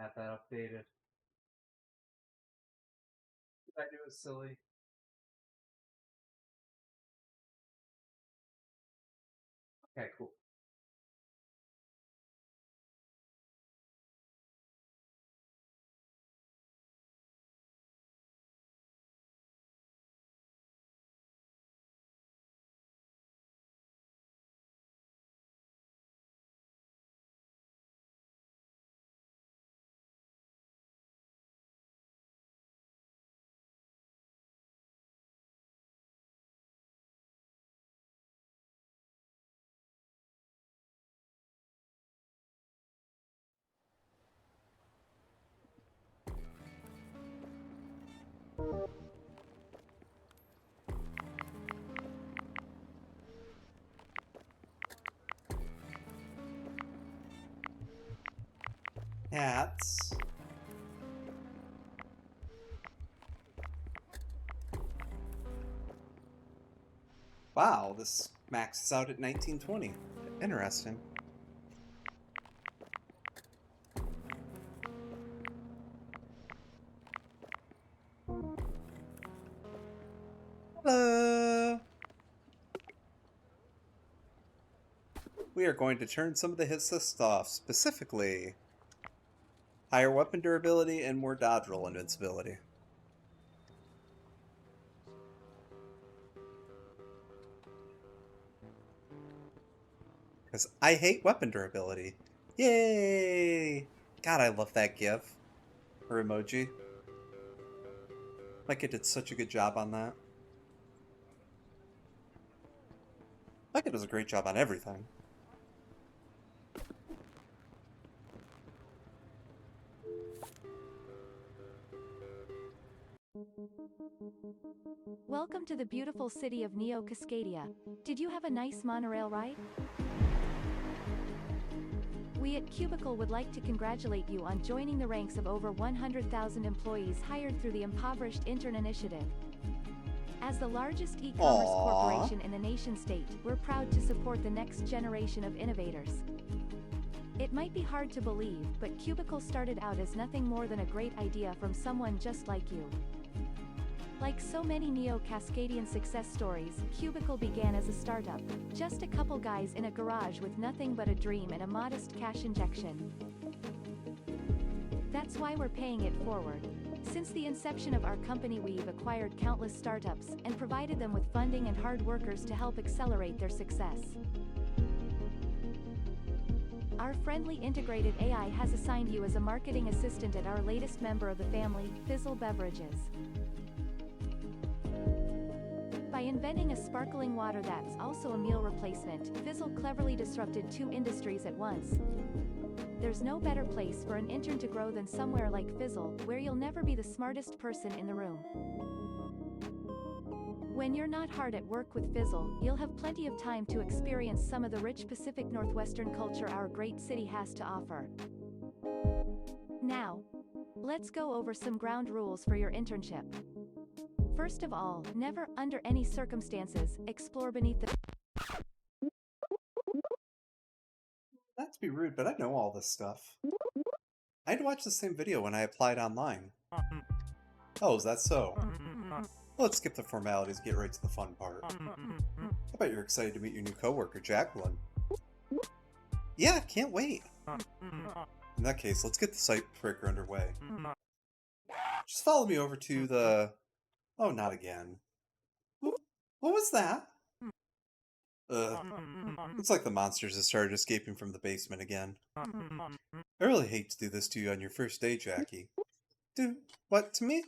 Have that updated. I knew it was silly. Okay, cool. Hats. Wow, this maxes out at 1920. Interesting. Hello! We are going to turn some of the hits list off, specifically higher weapon durability and more dodge roll invincibility. Because I hate weapon durability. Yay! God, I love that gif. Or emoji. Like it did such a good job on that. Like it does a great job on everything. Welcome to the beautiful city of Neo Cascadia. Did you have a nice monorail ride? We at Cubicle would like to congratulate you on joining the ranks of over 100,000 employees hired through the Impoverished Intern Initiative. As the largest e-commerce corporation in the nation-state, we're proud to support the next generation of innovators. It might be hard to believe, but Cubicle started out as nothing more than a great idea from someone just like you. Like so many Neo-Cascadian success stories, Cubicle began as a startup. Just a couple guys in a garage with nothing but a dream and a modest cash injection. That's why we're paying it forward. Since the inception of our company, we've acquired countless startups and provided them with funding and hard workers to help accelerate their success. Our friendly integrated AI has assigned you as a marketing assistant at our latest member of the family, Fizzle Beverages. By inventing a sparkling water that's also a meal replacement, Fizzle cleverly disrupted two industries at once. There's no better place for an intern to grow than somewhere like Fizzle, where you'll never be the smartest person in the room. When you're not hard at work with Fizzle, you'll have plenty of time to experience some of the rich Pacific Northwestern culture our great city has to offer. Now, let's go over some ground rules for your internship. First of all, never, under any circumstances, explore beneath the... Not to be rude, but I know all this stuff. I had to watch the same video when I applied online. Oh, is that so? Let's skip the formalities and get right to the fun part. I bet you're excited to meet your new coworker, Jacqueline. Yeah, can't wait. In that case, let's get the site breaker underway. Just follow me over to the... Oh, not again. What was that? Ugh. Looks like the monsters have started escaping from the basement again. I really hate to do this to you on your first day, Jackie. Do what to me?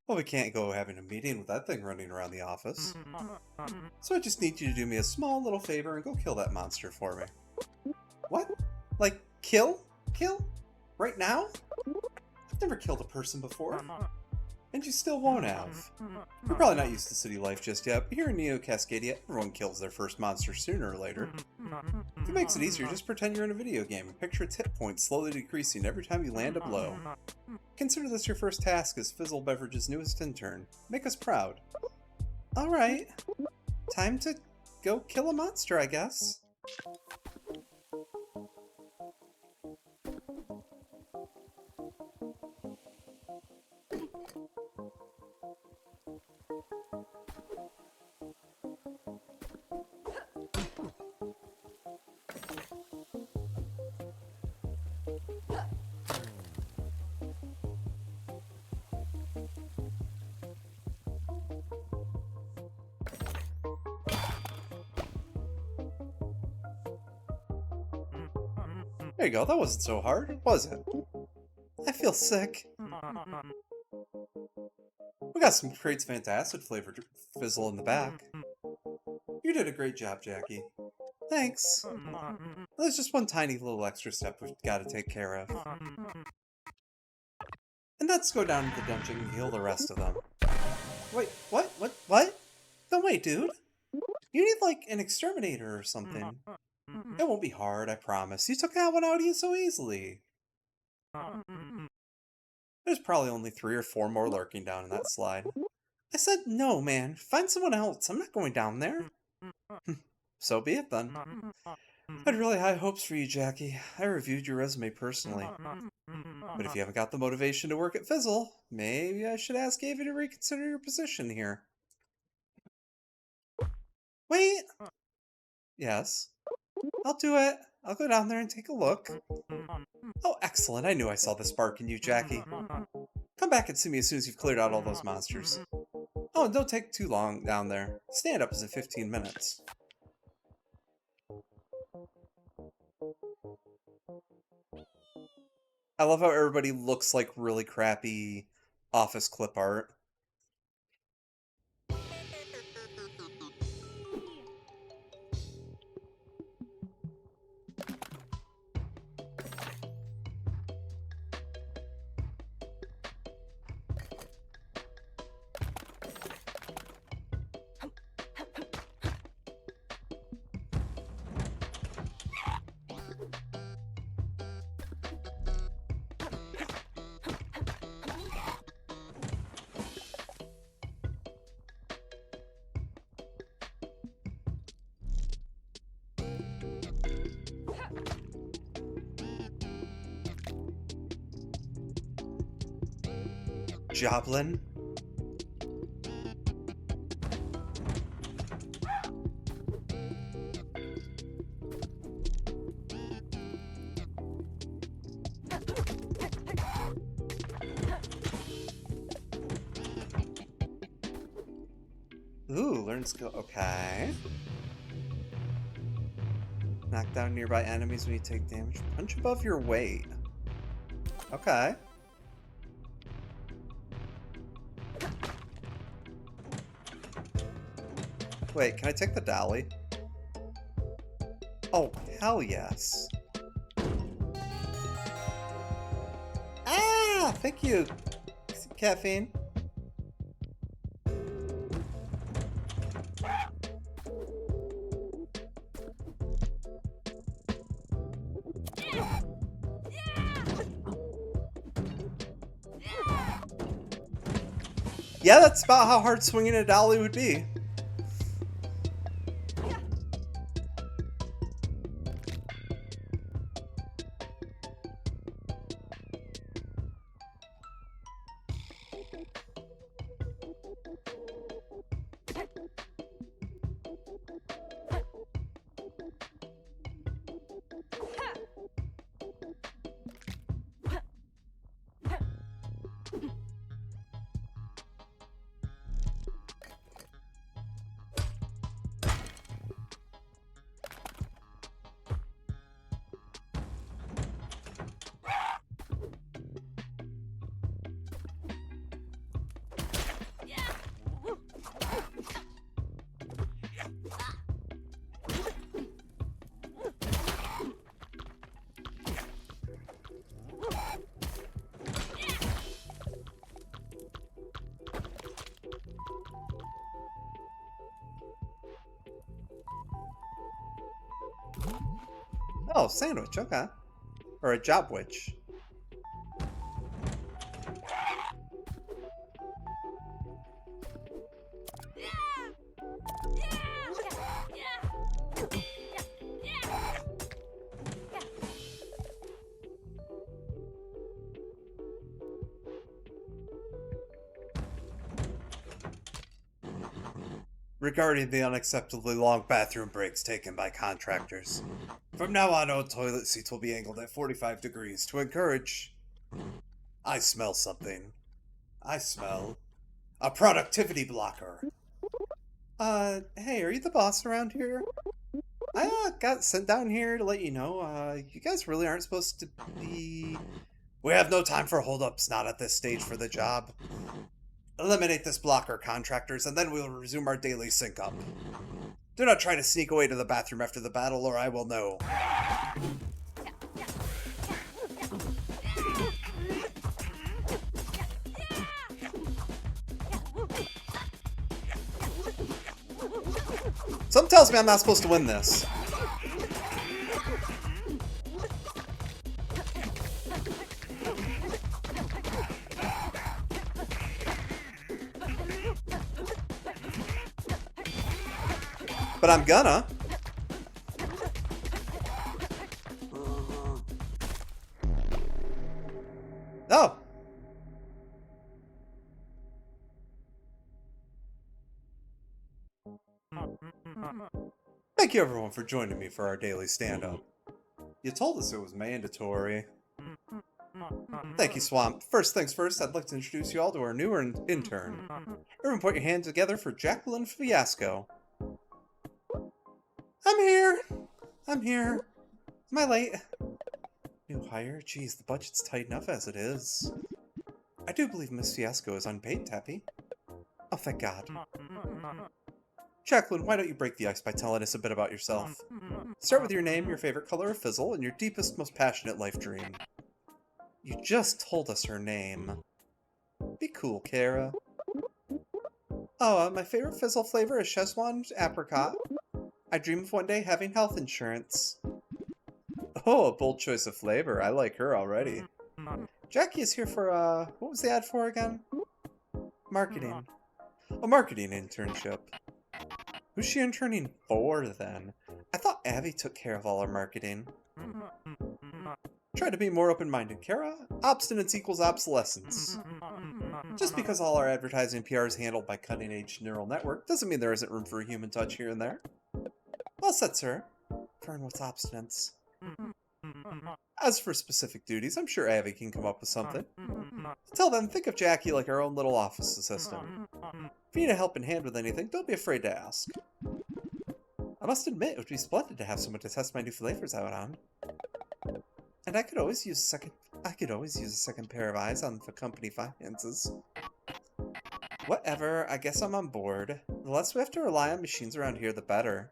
Well, we can't go having a meeting with that thing running around the office. So I just need you to do me a small little favor and go kill that monster for me. What? Like, kill? Kill? Right now? I've never killed a person before. And you still won't have. You're probably not used to city life just yet, but here in Neo Cascadia, everyone kills their first monster sooner or later. If it makes it easier, just pretend you're in a video game and picture its hit points slowly decreasing every time you land a blow. Consider this your first task as Fizzle Beverage's newest intern. Make us proud. Alright. Time to go kill a monster, I guess. There you go, that wasn't so hard, was it? I feel sick. We got some Crate's Fantacid flavored fizzle in the back. You did a great job, Jackie. Thanks. There's just one tiny little extra step we've got to take care of. And let's go down to the dungeon and heal the rest of them. Wait, what? What? No, wait, dude. You need, like, an exterminator or something. It won't be hard, I promise. You took that one out of you so easily. There's probably only 3 or 4 more lurking down in that slide. I said, no, man. Find someone else. I'm not going down there. So be it, then. I had really high hopes for you, Jackie. I reviewed your resume personally. But if you haven't got the motivation to work at Fizzle, maybe I should ask Ava to reconsider your position here. Wait! Yes. I'll do it. I'll go down there and take a look. Oh, excellent. I knew I saw the spark in you, Jackie. Come back and see me as soon as you've cleared out all those monsters. Oh, and don't take too long down there. Stand-up is in 15 minutes. I love how everybody looks like really crappy office clip art. Joplin? Ooh, learn skill. Okay. Knock down nearby enemies when you take damage. Punch above your weight. Okay. Wait, can I take the dolly? Oh, hell yes. Ah! Thank you, Caffeine. Yeah, that's about how hard swinging a dolly would be. Oh, sandwich, okay. Or a job witch. Regarding the unacceptably long bathroom breaks taken by contractors. From now on, all toilet seats will be angled at 45 degrees to encourage... I smell something. I smell... a productivity blocker. Hey, are you the boss around here? I got sent down here to let you know, you guys really aren't supposed to be... We have no time for holdups, not at this stage for the job. Eliminate this blocker, contractors, and then we'll resume our daily sync-up. Do not try to sneak away to the bathroom after the battle, or I will know. Something tells me I'm not supposed to win this. But I'm gonna. Oh. Thank you everyone for joining me for our daily stand-up. You told us it was mandatory. Thank you, Swamp. First things first, I'd like to introduce you all to our newer intern. Everyone put your hands together for Jacqueline Fiasco. I'm here. I'm here. Am I late? New hire? Geez, the budget's tight enough as it is. I do believe Miss Fiasco is unpaid, Tappy. Oh, thank God. Jacqueline, why don't you break the ice by telling us a bit about yourself? Start with your name, your favorite color of fizzle, and your deepest, most passionate life dream. You just told us her name. Be cool, Kara. Oh, my favorite fizzle flavor is Szechuan apricot. I dream of one day having health insurance. Oh, a bold choice of flavor. I like her already. Jackie is here for, what was the ad for again? Marketing. A marketing internship. Who's she interning for, then? I thought Abby took care of all our marketing. Try to be more open-minded, Kara. Obstinance equals obsolescence. Just because all our advertising PR is handled by cutting-edge neural network doesn't mean there isn't room for a human touch here and there. Well said, sir. Fern, what's obstinance? As for specific duties, I'm sure Abby can come up with something. Till then, think of Jackie like our own little office assistant. If you need a helping hand with anything, don't be afraid to ask. I must admit, it would be splendid to have someone to test my new flavors out on. And I could always use a second pair of eyes on the company finances. Whatever, I guess I'm on board. The less we have to rely on machines around here, the better.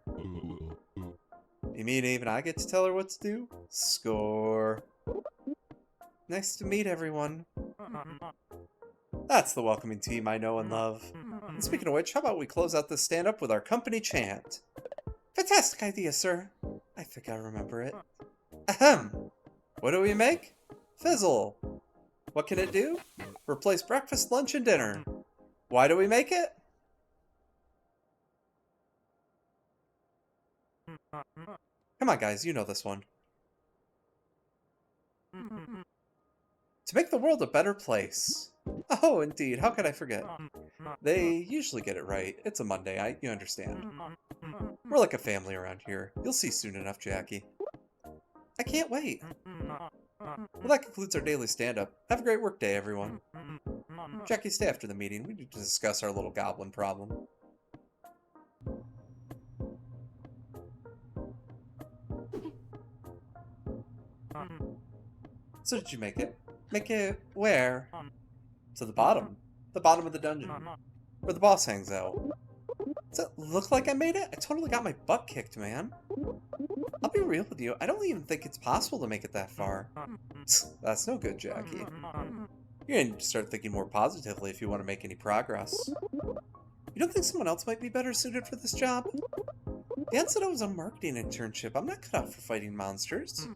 You mean even I get to tell her what to do? Score. Nice to meet everyone. That's the welcoming team I know and love. And speaking of which, how about we close out this stand-up with our company chant? Fantastic idea, sir. I think I remember it. Ahem. What do we make? Fizzle. What can it do? Replace breakfast, lunch, and dinner. Why do we make it? Come on, guys, you know this one. To make the world a better place. Oh, indeed, how could I forget? They usually get it right. It's a Monday, you understand. We're like a family around here. You'll see soon enough, Jackie. I can't wait. Well, that concludes our daily stand-up. Have a great work day, everyone. Jackie, stay after the meeting. We need to discuss our little goblin problem. So did you make it? Make it where? To the bottom. The bottom of the dungeon. Where the boss hangs out. Does it look like I made it? I totally got my butt kicked, man. I'll be real with you. I don't even think it's possible to make it that far. That's no good, Jackie. You're going to start thinking more positively if you want to make any progress. You don't think someone else might be better suited for this job? The aunt said I was a marketing internship. I'm not cut out for fighting monsters.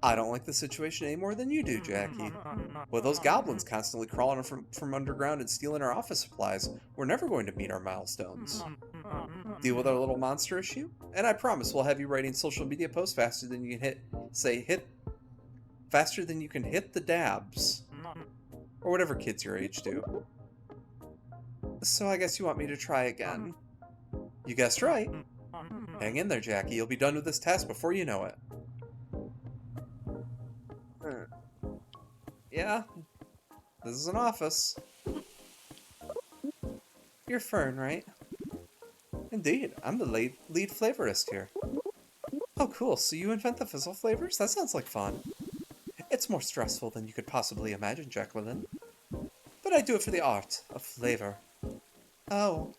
I don't like the situation any more than you do, Jackie. With those goblins constantly crawling from underground and stealing our office supplies, we're never going to meet our milestones. Deal with our little monster issue, and I promise we'll have you writing social media posts faster than you can faster than you can hit the dabs. Or whatever kids your age do. So I guess you want me to try again. You guessed right. Hang in there, Jackie. You'll be done with this task before you know it. Yeah, this is an office. You're Fern, right? Indeed, I'm the lead flavorist here. Oh, cool. So you invent the fizzle flavors? That sounds like fun. It's more stressful than you could possibly imagine, Jacqueline. But I do it for the art of flavor. Oh.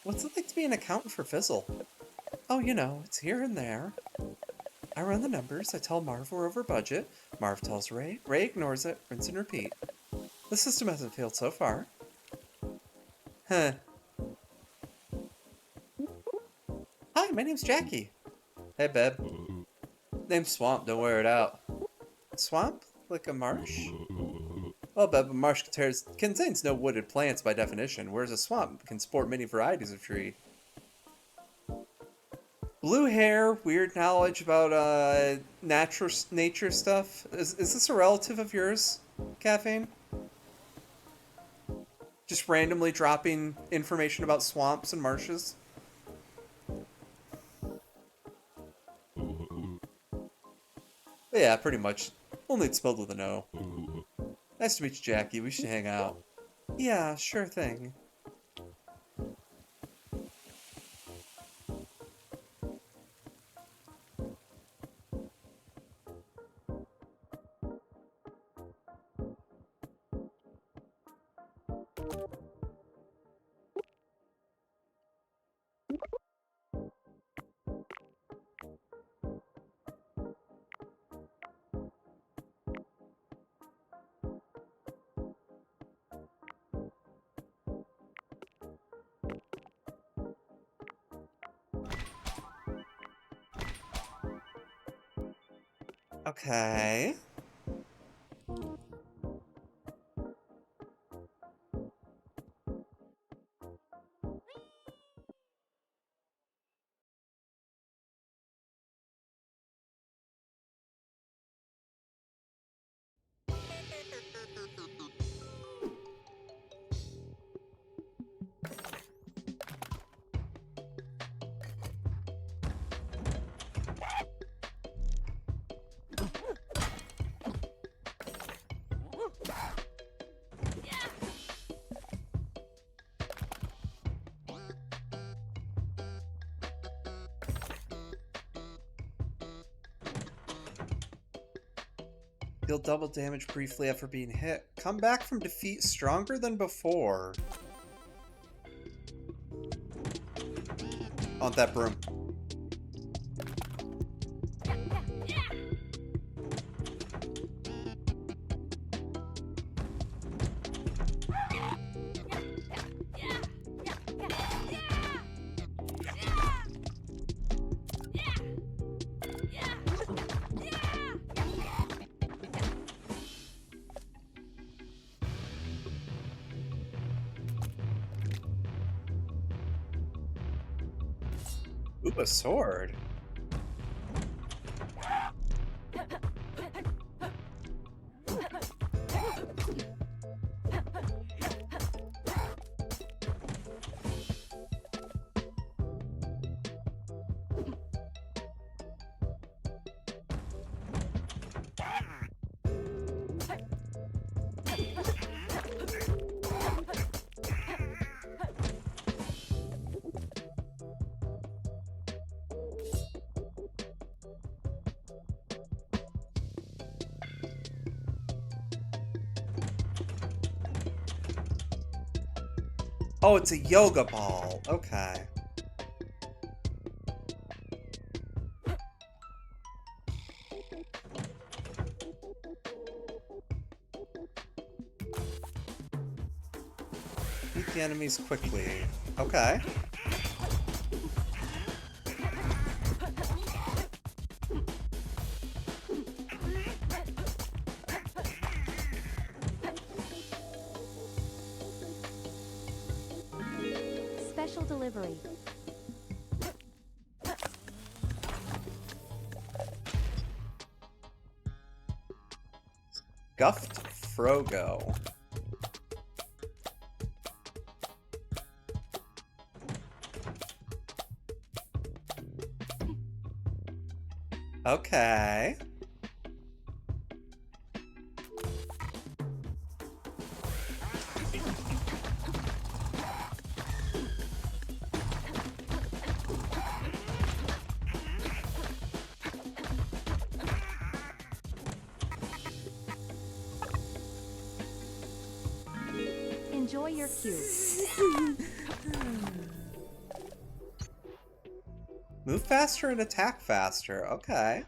What's it like to be an accountant for Fizzle? Oh, you know, it's here and there. I run the numbers, I tell Marv we're over budget, Marv tells Ray, Ray ignores it, rinse and repeat. The system hasn't failed so far. Huh. Hi, my name's Jackie. Hey, babe. Name's Swamp, don't wear it out. Swamp? Like a marsh? Well, babe, a marsh contains no wooded plants by definition, whereas a swamp can sport many varieties of tree. Blue hair, weird knowledge about nature stuff. Is this a relative of yours, Caffeine? Just randomly dropping information about swamps and marshes? But yeah, pretty much. Only it's spelled with an O. Nice to meet you, Jackie. We should hang out. Yeah, sure thing. Okay. Deal double damage briefly after being hit. Come back from defeat stronger than before. I want that broom. Ooh, a sword. Oh, it's a yoga ball. Okay. Beat the enemies quickly. Okay. Special delivery. Guffed Frogo. Okay. Enjoy your cue. Move faster and attack faster. Okay.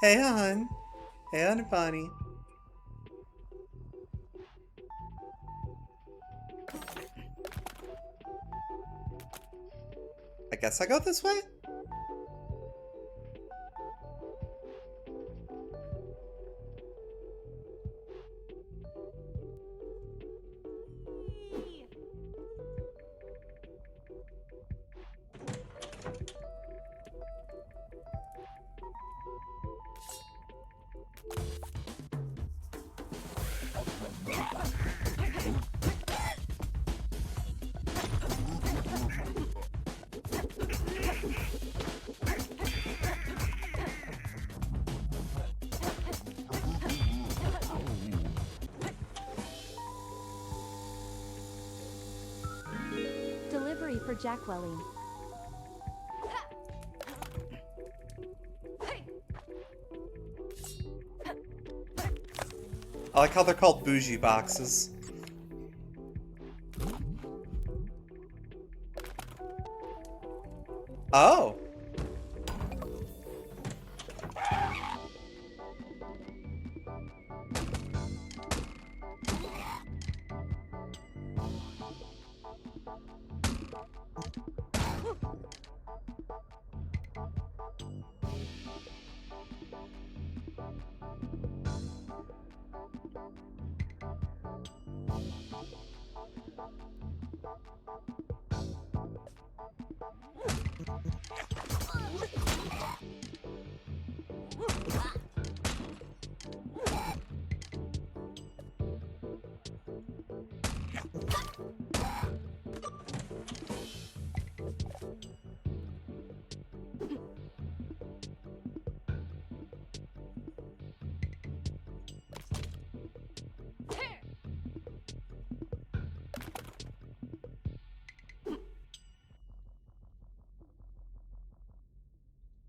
Hey, hon. Hey, hon, bunny. I guess I go this way? Delivery for Jacqueline. I like how they're called bougie boxes. Oh.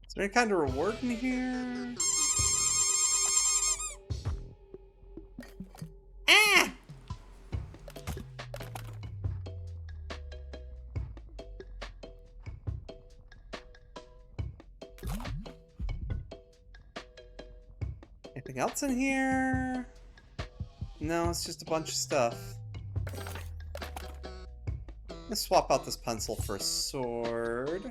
Is there any kind of reward in here? Ah! Anything else in here? No, it's just a bunch of stuff. Let's swap out this pencil for a sword.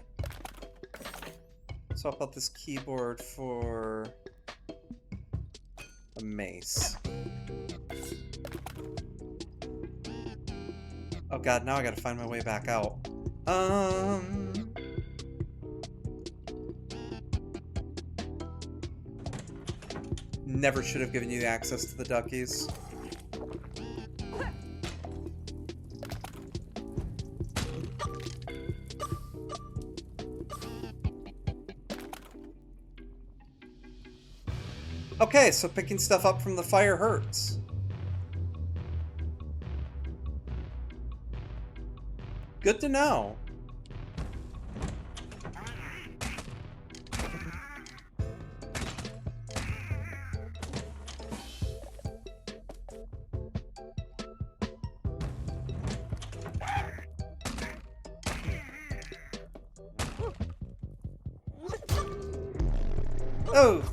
Swap out this keyboard for a mace. Oh god, now I gotta find my way back out. Never should have given you access to the duckies. Okay, so picking stuff up from the fire hurts. Good to know. Oh!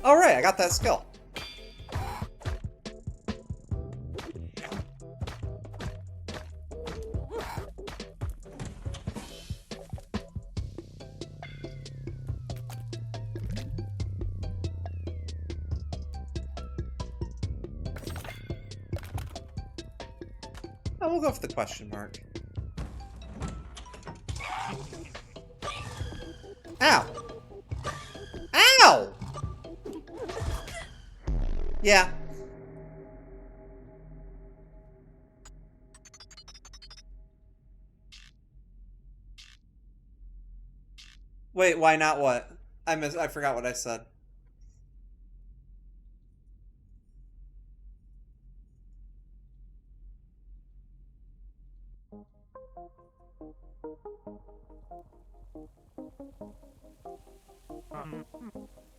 Alright, I got that skill. Oh, we'll go for the question mark. Ow! Ow! Yeah. Wait, why not what? I forgot what I said.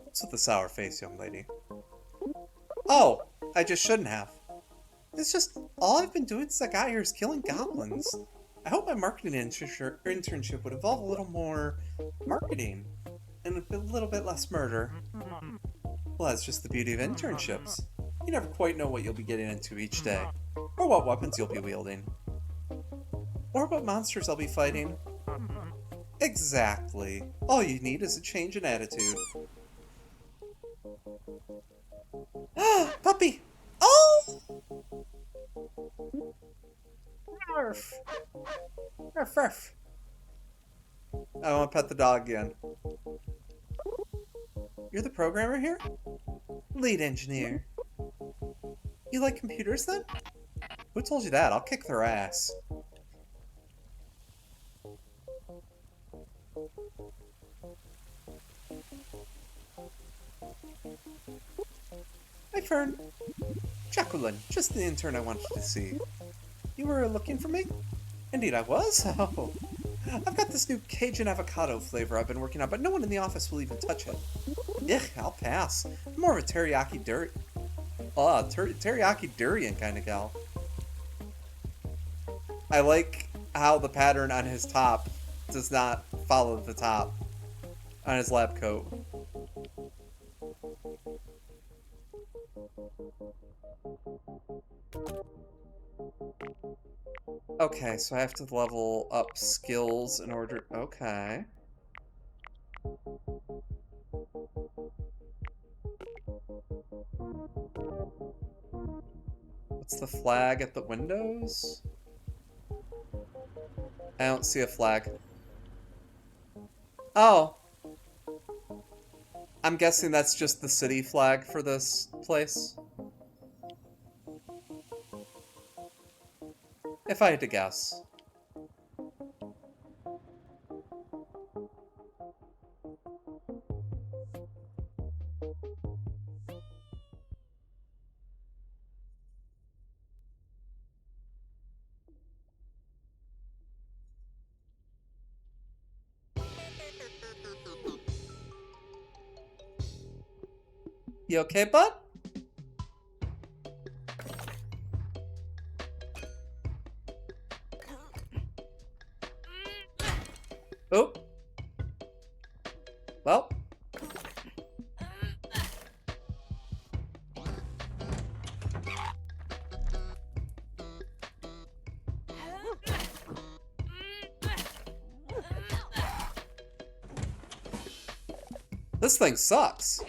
What's with the sour face, young lady? Oh, I just shouldn't have. It's just, all I've been doing since I got here is killing goblins. I hope my marketing internship would involve a little more marketing and a little bit less murder. Well, that's just the beauty of internships. You never quite know what you'll be getting into each day, or what weapons you'll be wielding, or what monsters I'll be fighting. Exactly. All you need is a change in attitude. Puppy! Oh! Ruff! Ruff, ruff. I want to pet the dog again. You're the programmer here? Lead engineer. You like computers then? Who told you that? I'll kick their ass. Hi, Fern. Jacqueline, just the intern I wanted to see. You were looking for me? Indeed I was. Oh. I've got this new Cajun avocado flavor I've been working on, but no one in the office will even touch it. Ugh, I'll pass. I'm more of a teriyaki durian kind of gal. I like how the pattern on his top does not follow the top on his lab coat. Okay, so I have to level up skills in order... Okay. What's the flag at the windows? I don't see a flag. Oh. I'm guessing that's just the city flag for this place. If I had to guess. You okay, bud? Oh. Well. This thing sucks.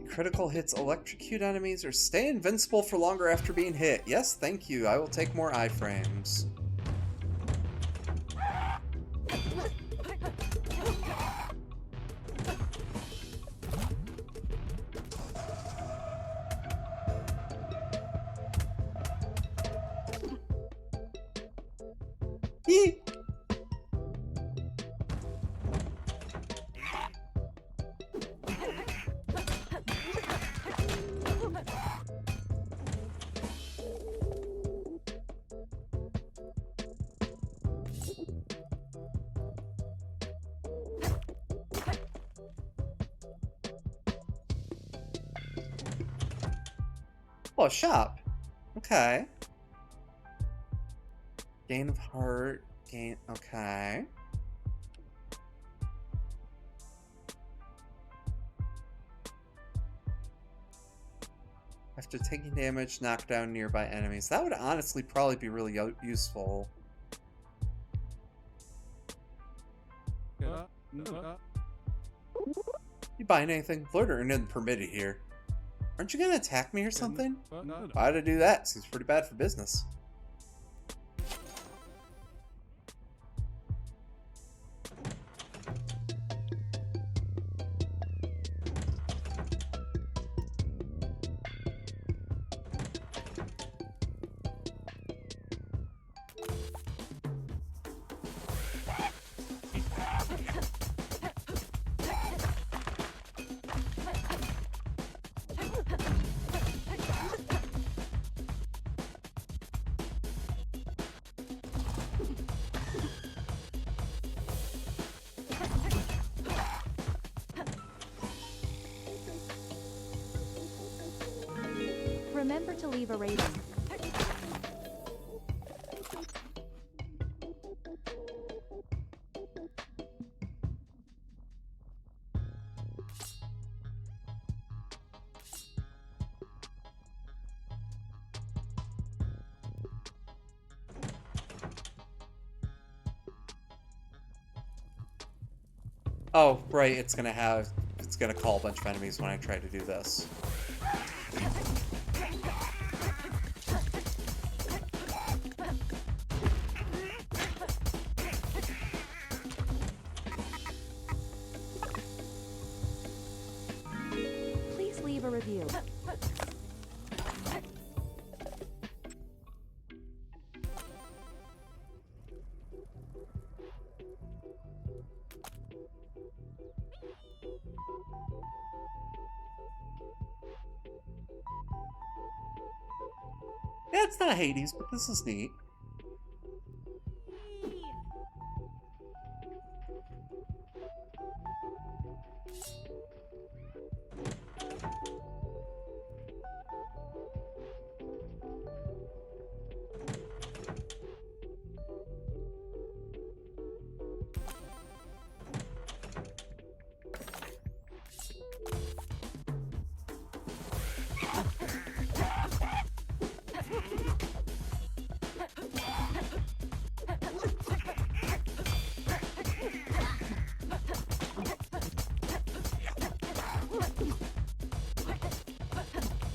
Critical hits electrocute enemies or stay invincible for longer after being hit. Yes, thank you. I will take more iframes. Yee! Oh, a shop. Okay. Gain of heart. Gain. Okay. After taking damage, knock down nearby enemies. That would honestly probably be really useful. You buying anything? Loitering isn't permitted here. Aren't you gonna attack me or something? Why to do that? Seems pretty bad for business. remember to leave a rating. Oh, right, it's gonna call a bunch of enemies when I try to do this. Please leave a review. Yeah, it's not Hades, but this is neat.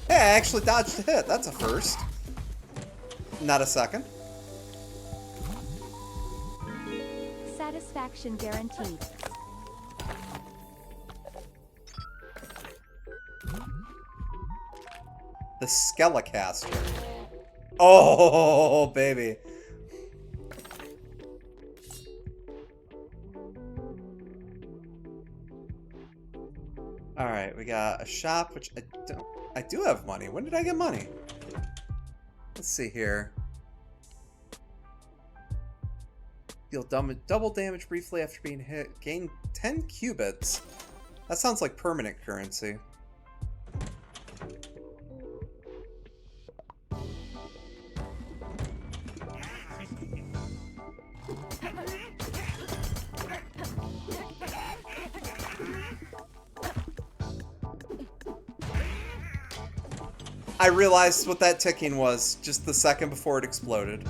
Hey, I actually dodged a hit. That's a first. Not a second. Satisfaction guaranteed. The Skelecaster. Oh, baby. Alright, we got a shop, which I do have money. When did I get money? Let's see here. Deal double damage briefly after being hit. Gain 10 cubits. That sounds like permanent currency. I realized what that ticking was just the second before it exploded.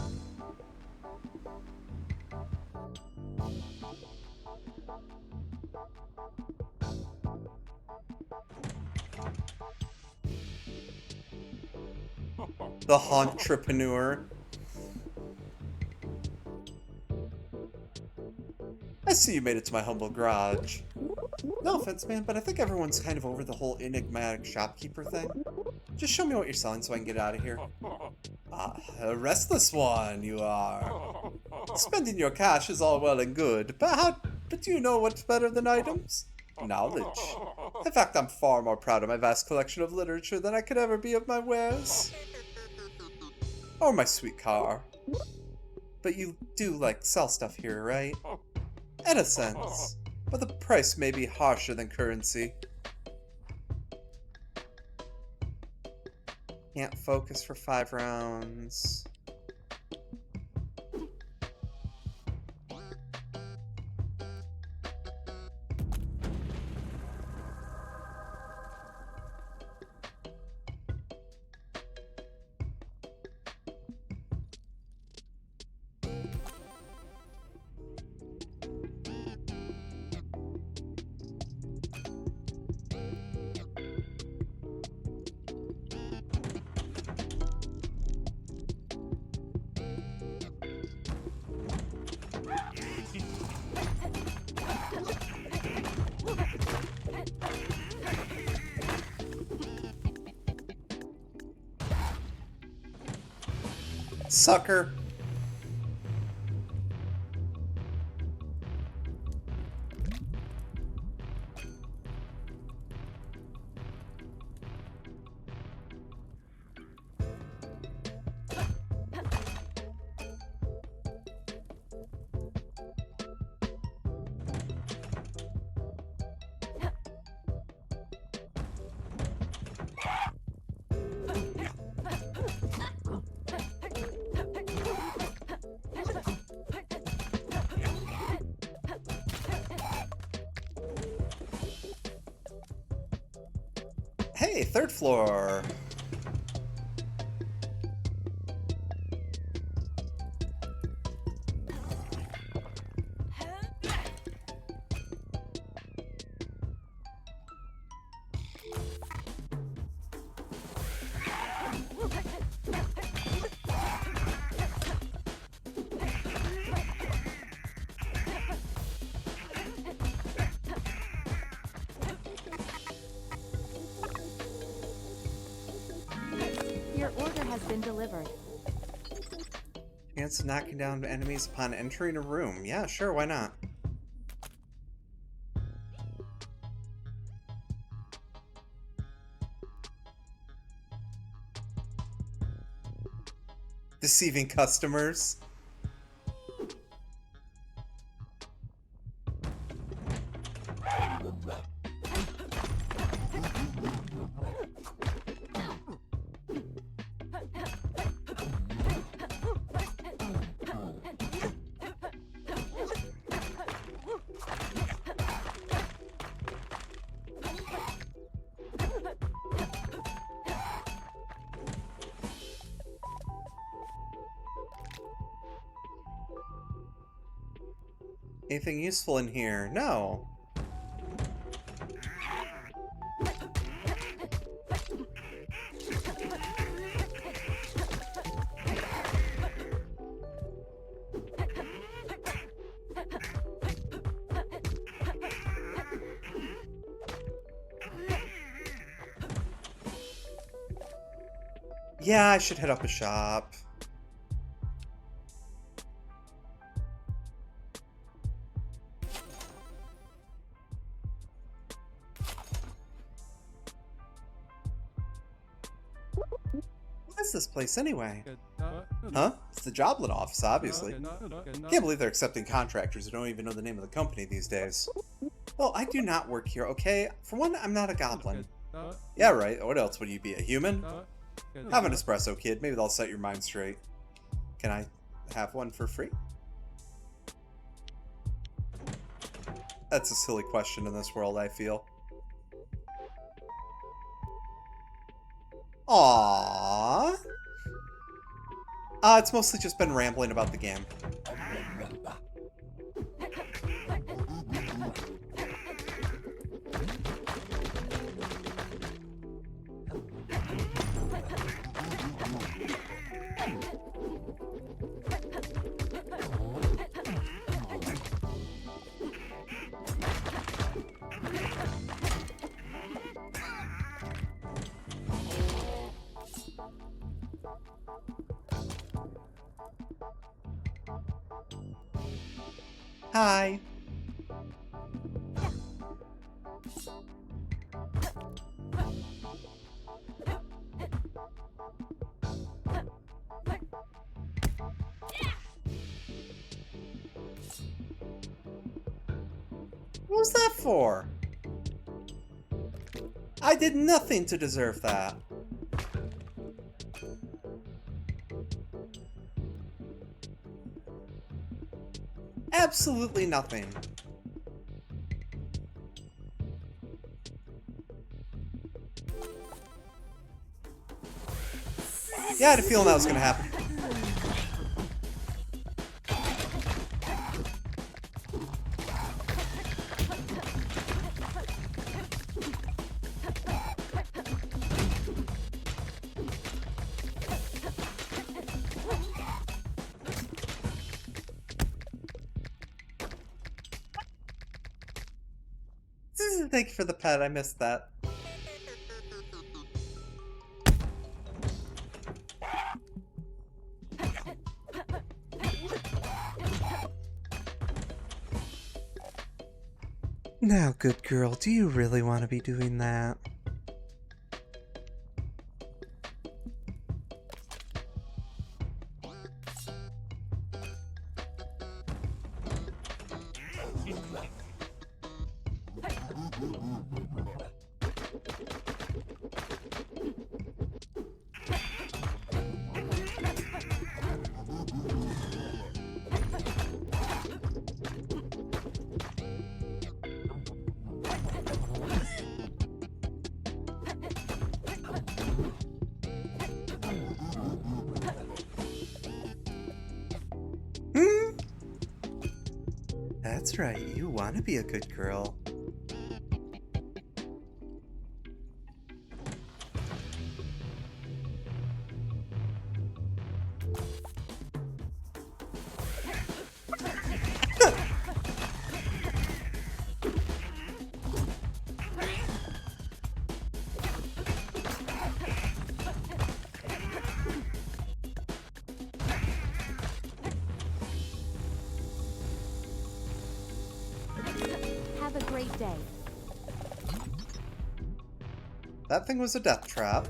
The Hauntrepreneur. I see you made it to my humble garage. No offense, man, but I think everyone's kind of over the whole enigmatic shopkeeper thing. Just show me what you're selling so I can get out of here. Ah, a restless one, you are. Spending your cash is all well and good, but do you know what's better than items? Knowledge. In fact, I'm far more proud of my vast collection of literature than I could ever be of my wares. Or my sweet car. But you do, like, sell stuff here, right? In a sense. But the price may be harsher than currency. Can't focus for 5 rounds. Sucker. Hey, third floor. Your order has been delivered. Chance of knocking down enemies upon entering a room. Yeah, sure, why not? Deceiving customers. Anything useful in here? No. Yeah, I should head up a shop. What is this place anyway? Huh? It's the Joblin office, obviously. Can't believe they're accepting contractors who don't even know the name of the company these days. Well, I do not work here, okay? For one, I'm not a goblin. Yeah, right. What else would you be, a human? Have an espresso, kid. Maybe that'll set your mind straight. Can I have one for free? That's a silly question in this world, I feel. Aww. It's mostly just been rambling about the game. Hi. What was that for? I did nothing to deserve that. Absolutely nothing. Yeah, I had a feeling that was gonna happen. Thank you for the pet, I missed that. Now, good girl, do you really want to be doing that? That's right, you want to be a good girl. Have a great day. That thing was a death trap.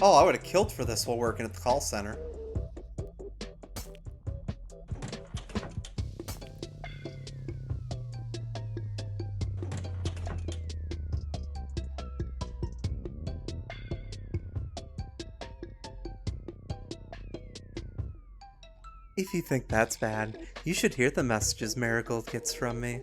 Oh, I would have killed for this while working at the call center. If you think that's bad, you should hear the messages Marigold gets from me.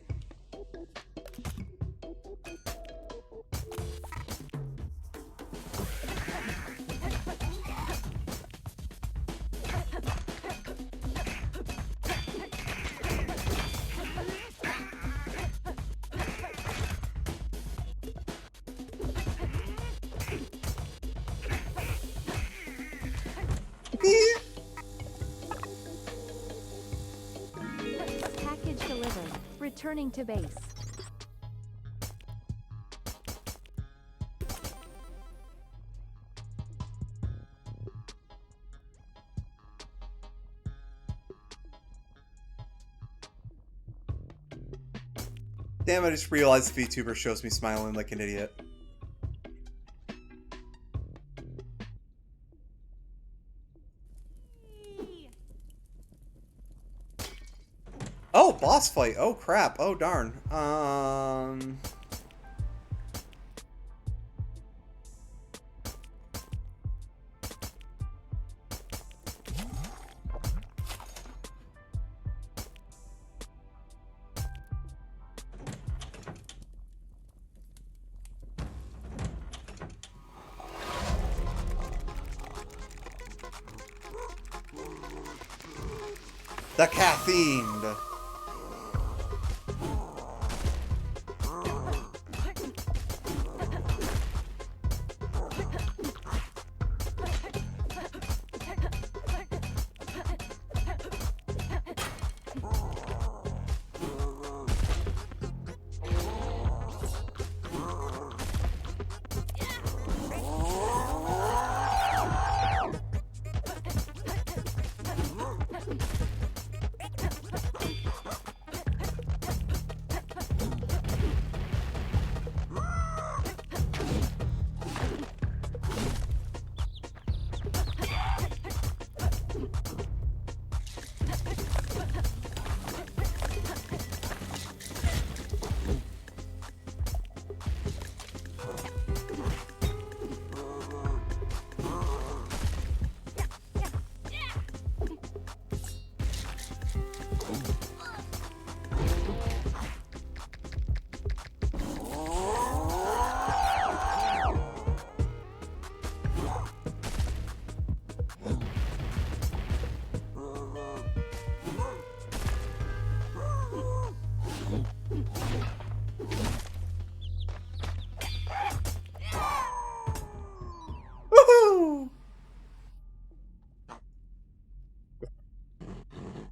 Package delivered. Returning to base. Damn, I just realized the VTuber shows me smiling like an idiot. Oh, boss fight. Oh, crap. Oh, darn. The caffeine. Woohoo!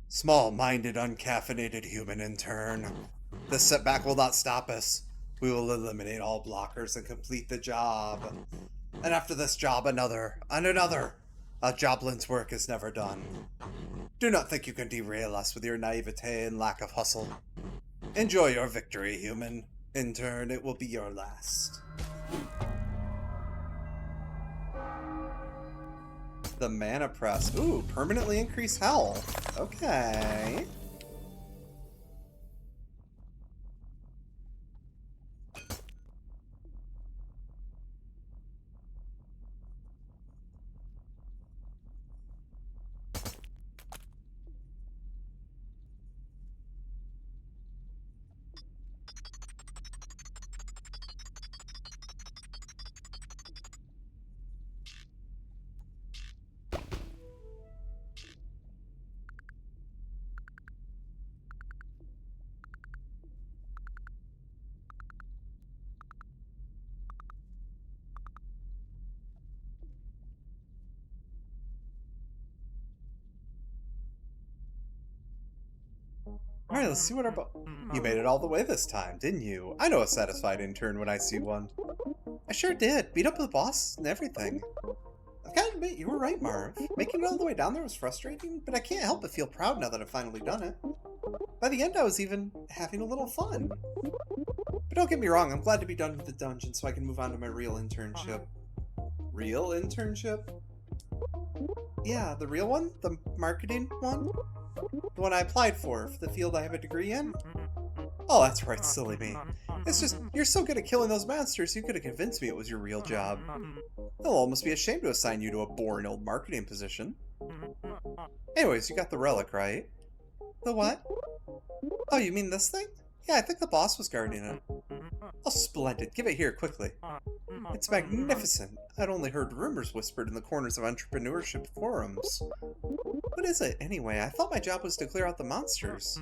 Small-minded, uncaffeinated human intern. This setback will not stop us. We will eliminate all blockers and complete the job. And after this job, another, and another. A Joblin's work is never done. Do not think you can derail us with your naivete and lack of hustle. Enjoy your victory, human. Intern, it will be your last. The mana press. Ooh, permanently increase health. Okay. Alright, let's see what our You made it all the way this time, didn't you? I know a satisfied intern when I see one. I sure did. Beat up the boss and everything. I've got to admit, you were right, Marv. Making it all the way down there was frustrating, but I can't help but feel proud now that I've finally done it. By the end, I was even having a little fun. But don't get me wrong, I'm glad to be done with the dungeon so I can move on to my real internship. Real internship? Yeah, the real one? The marketing one? The one I applied for the field I have a degree in? Oh, that's right, silly me. It's just, you're so good at killing those monsters, you could have convinced me it was your real job. They'll almost be ashamed to assign you to a boring old marketing position. Anyways, you got the relic, right? The what? Oh, you mean this thing? Yeah, I think the boss was guarding it. Oh, splendid. Give it here, quickly. It's magnificent. I'd only heard rumors whispered in the corners of entrepreneurship forums. What is it, anyway? I thought my job was to clear out the monsters.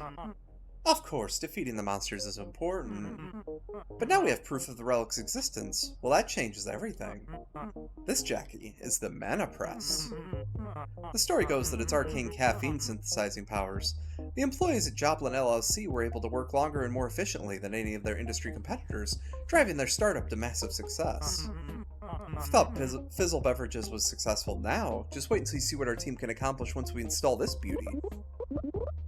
Of course, defeating the monsters is important. But now we have proof of the relic's existence. Well, that changes everything. This, Jackie, is the Mana Press. The story goes that its arcane caffeine synthesizing powers. The employees at Joplin LLC were able to work longer and more efficiently than any of their industry competitors, driving their startup to massive success. If you thought Fizzle Beverages was successful now, just wait until you see what our team can accomplish once we install this beauty.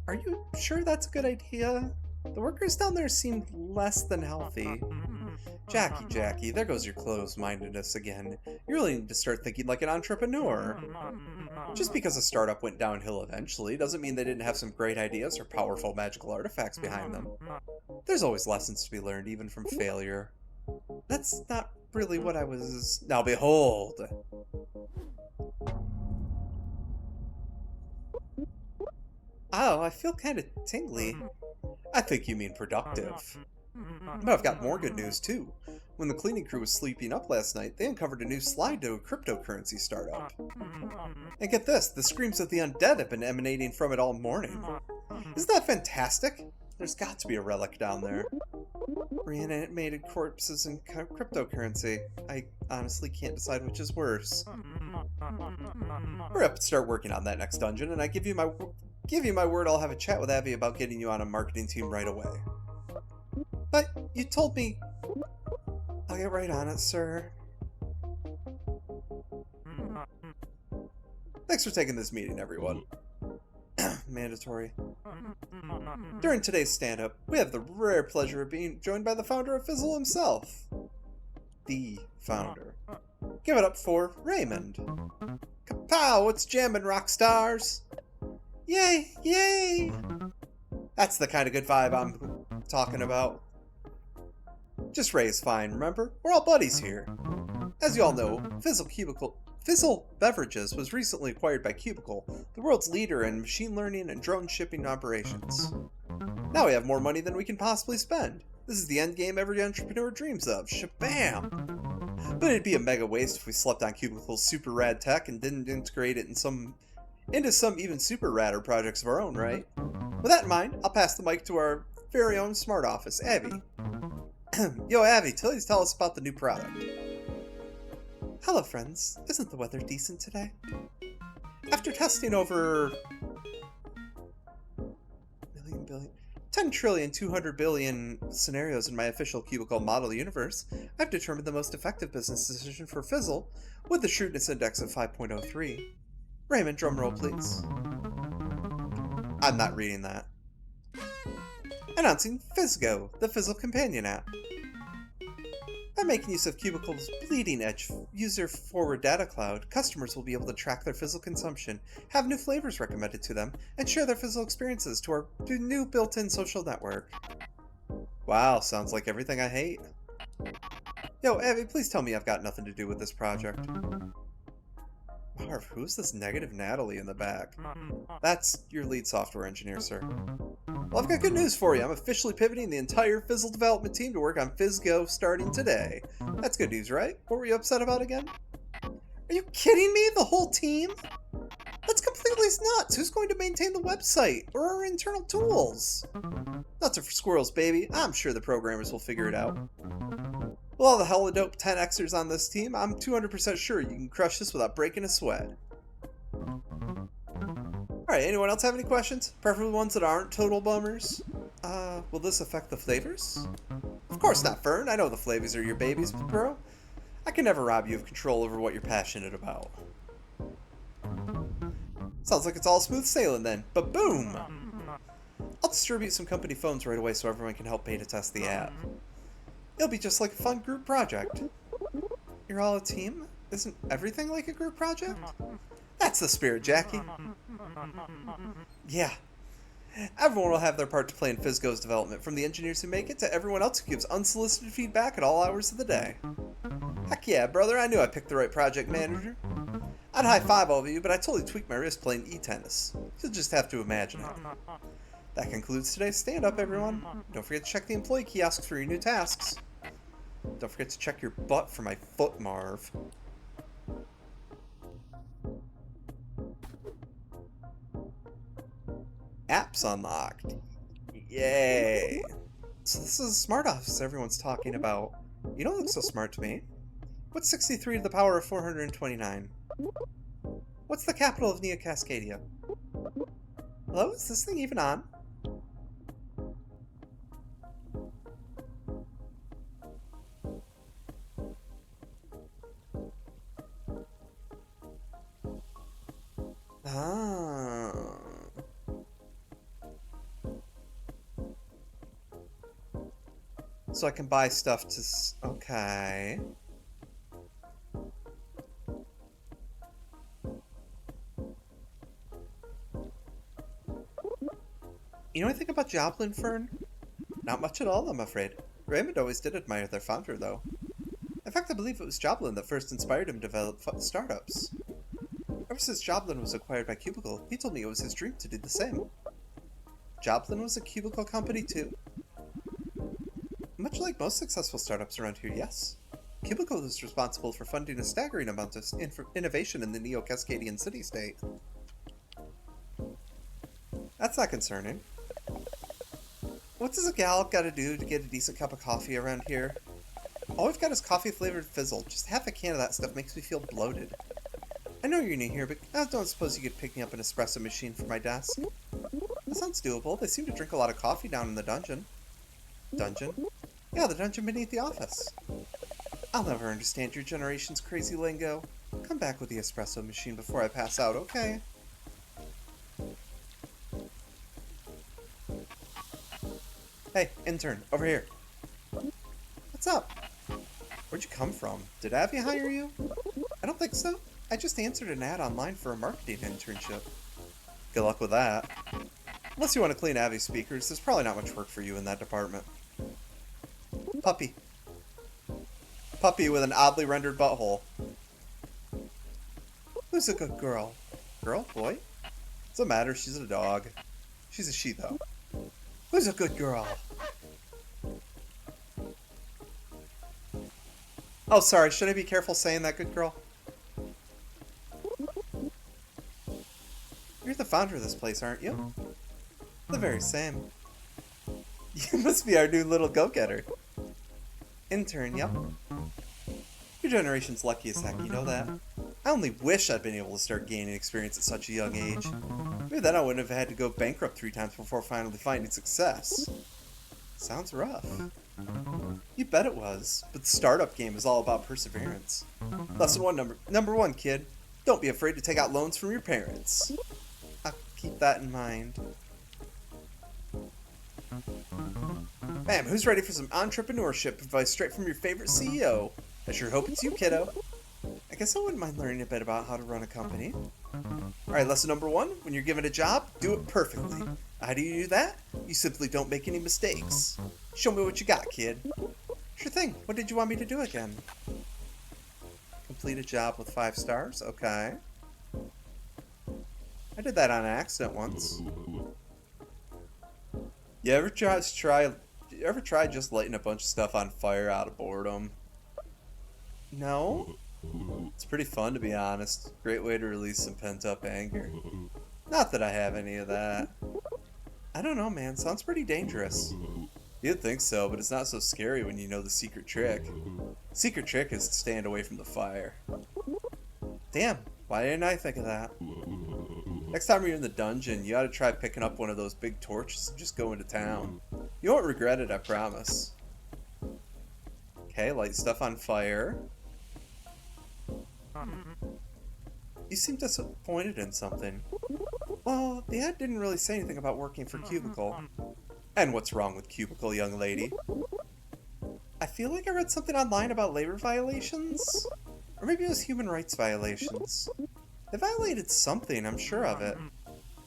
Are you sure that's a good idea? The workers down there seemed less than healthy. Jackie, there goes your closed-mindedness again. You really need to start thinking like an entrepreneur. Just because a startup went downhill eventually doesn't mean they didn't have some great ideas or powerful magical artifacts behind them. There's always lessons to be learned even from failure. That's not really what I was... Now behold! Oh, I feel kind of tingly. I think you mean productive. But I've got more good news, too. When the cleaning crew was sleeping up last night, they uncovered a new slide to a cryptocurrency startup. And get this, the screams of the undead have been emanating from it all morning. Isn't that fantastic? There's got to be a relic down there. Reanimated corpses and cryptocurrency. I honestly can't decide which is worse. Hurry up and start working on that next dungeon, and I give you my word I'll have a chat with Abby about getting you on a marketing team right away. But you told me... I'll get right on it, sir. Thanks for taking this meeting, everyone. Mandatory. During today's stand-up, we have the rare pleasure of being joined by the founder of Fizzle himself. The founder. Give it up for Raymond. Kapow! What's jammin', rock stars? Yay! Yay! That's the kind of good vibe I'm talking about. Just Ray is fine, remember? We're all buddies here. As you all know, Fizzle Beverages was recently acquired by Cubicle, the world's leader in machine learning and drone shipping operations. Now we have more money than we can possibly spend. This is the end game every entrepreneur dreams of. Shabam! But it'd be a mega waste if we slept on Cubicle's super rad tech and didn't integrate it into some even super radder projects of our own, right? With that in mind, I'll pass the mic to our very own smart office, Abby. Yo, Abby, please tell us about the new product. Hello, friends. Isn't the weather decent today? After testing over... 10 trillion 200 billion scenarios in my official Cubicle model universe, I've determined the most effective business decision for Fizzle with the shrewdness index of 5.03. Raymond, drumroll please. I'm not reading that. Announcing Fizzgo, the Fizzle companion app. By making use of Cubicle's bleeding-edge user-forward data cloud, customers will be able to track their Fizzle consumption, have new flavors recommended to them, and share their Fizzle experiences to our new built-in social network. Wow, sounds like everything I hate. Yo, Abby, please tell me I've got nothing to do with this project. Marv, who's this negative Natalie in the back? That's your lead software engineer, sir. Well, I've got good news for you. I'm officially pivoting the entire Fizzle development team to work on Fizzgo starting today. That's good news, right? What were you upset about again? Are you kidding me? The whole team? That's completely nuts. Who's going to maintain the website or our internal tools? Nuts are for squirrels, baby. I'm sure the programmers will figure it out. With all the hella dope 10Xers on this team, I'm 200% sure you can crush this without breaking a sweat. Alright, anyone else have any questions? Preferably ones that aren't total bummers? Will this affect the flavors? Of course not, Fern. I know the flavors are your babies, bro. I can never rob you of control over what you're passionate about. Sounds like it's all smooth sailing then. But boom! I'll distribute some company phones right away so everyone can help beta test the app. It'll be just like a fun group project. You're all a team? Isn't everything like a group project? That's the spirit, Jackie. Yeah. Everyone will have their part to play in Fizgo's development, from the engineers who make it to everyone else who gives unsolicited feedback at all hours of the day. Heck yeah, brother, I knew I picked the right project manager. I'd high-five all of you, but I totally tweaked my wrist playing e-tennis. You'll just have to imagine it. That concludes today's stand-up, everyone. Don't forget to check the employee kiosks for your new tasks. Don't forget to check your butt for my foot, Marv. Apps unlocked. Yay. So this is a smart office everyone's talking about. You don't look so smart to me. What's 63 to the power of 429? What's the capital of Neo Cascadia? Hello, is this thing even on? Ah. So I can buy stuff to... Okay. You know anything about Joplin, Fern? Not much at all, I'm afraid. Raymond always did admire their founder, though. In fact, I believe it was Joplin that first inspired him to develop startups. Ever since Joplin was acquired by Cubicle, he told me it was his dream to do the same. Joplin was a Cubicle company, too? Much like most successful startups around here, yes. Cubicle is responsible for funding a staggering amount of innovation in the Neo Cascadian city-state. That's not concerning. What does a gal gotta do to get a decent cup of coffee around here? All we've got is coffee-flavored fizzle. Just half a can of that stuff makes me feel bloated. I know you're new here, but I don't suppose you could pick me up an espresso machine for my desk? That sounds doable. They seem to drink a lot of coffee down in the dungeon. Dungeon? Yeah, the dungeon beneath the office. I'll never understand your generation's crazy lingo. Come back with the espresso machine before I pass out, okay? Hey, intern, over here. What's up? Where'd you come from? Did Avi hire you? I don't think so. I just answered an ad online for a marketing internship. Good luck with that. Unless you want to clean Avi's speakers, there's probably not much work for you in that department. Puppy. Puppy with an oddly rendered butthole. Who's a good girl? Girl? Boy? Doesn't matter, she's a dog. She's a she, though. Who's a good girl? Oh, sorry, should I be careful saying that, good girl? You're the founder of this place, aren't you? The very same. You must be our new little go-getter. Intern, yep. Your generation's lucky as heck, you know that? I only wish I'd been able to start gaining experience at such a young age. Maybe then I wouldn't have had to go bankrupt 3 times before finally finding success. Sounds rough. You bet it was, but the startup game is all about perseverance. Lesson 1, number 1, kid. Don't be afraid to take out loans from your parents. I'll keep that in mind. Bam, who's ready for some entrepreneurship advice straight from your favorite CEO? I sure hope it's you, kiddo. I guess I wouldn't mind learning a bit about how to run a company. Alright, lesson number 1. When you're given a job, do it perfectly. How do you do that? You simply don't make any mistakes. Show me what you got, kid. Sure thing. What did you want me to do again? Complete a job with 5 stars? Okay. I did that on accident once. You ever try just lighting a bunch of stuff on fire out of boredom? No? It's pretty fun, to be honest. Great way to release some pent-up anger. Not that I have any of that. I don't know, man. Sounds pretty dangerous. You'd think so, but it's not so scary when you know the secret trick. Secret trick is to stand away from the fire. Damn, why didn't I think of that? Next time you're in the dungeon, you ought to try picking up one of those big torches and just go into town. You won't regret it, I promise. Okay, light stuff on fire. You seem disappointed in something. Well, the ad didn't really say anything about working for Cubicle. And what's wrong with Cubicle, young lady? I feel like I read something online about labor violations? Or maybe it was human rights violations. They violated something, I'm sure of it.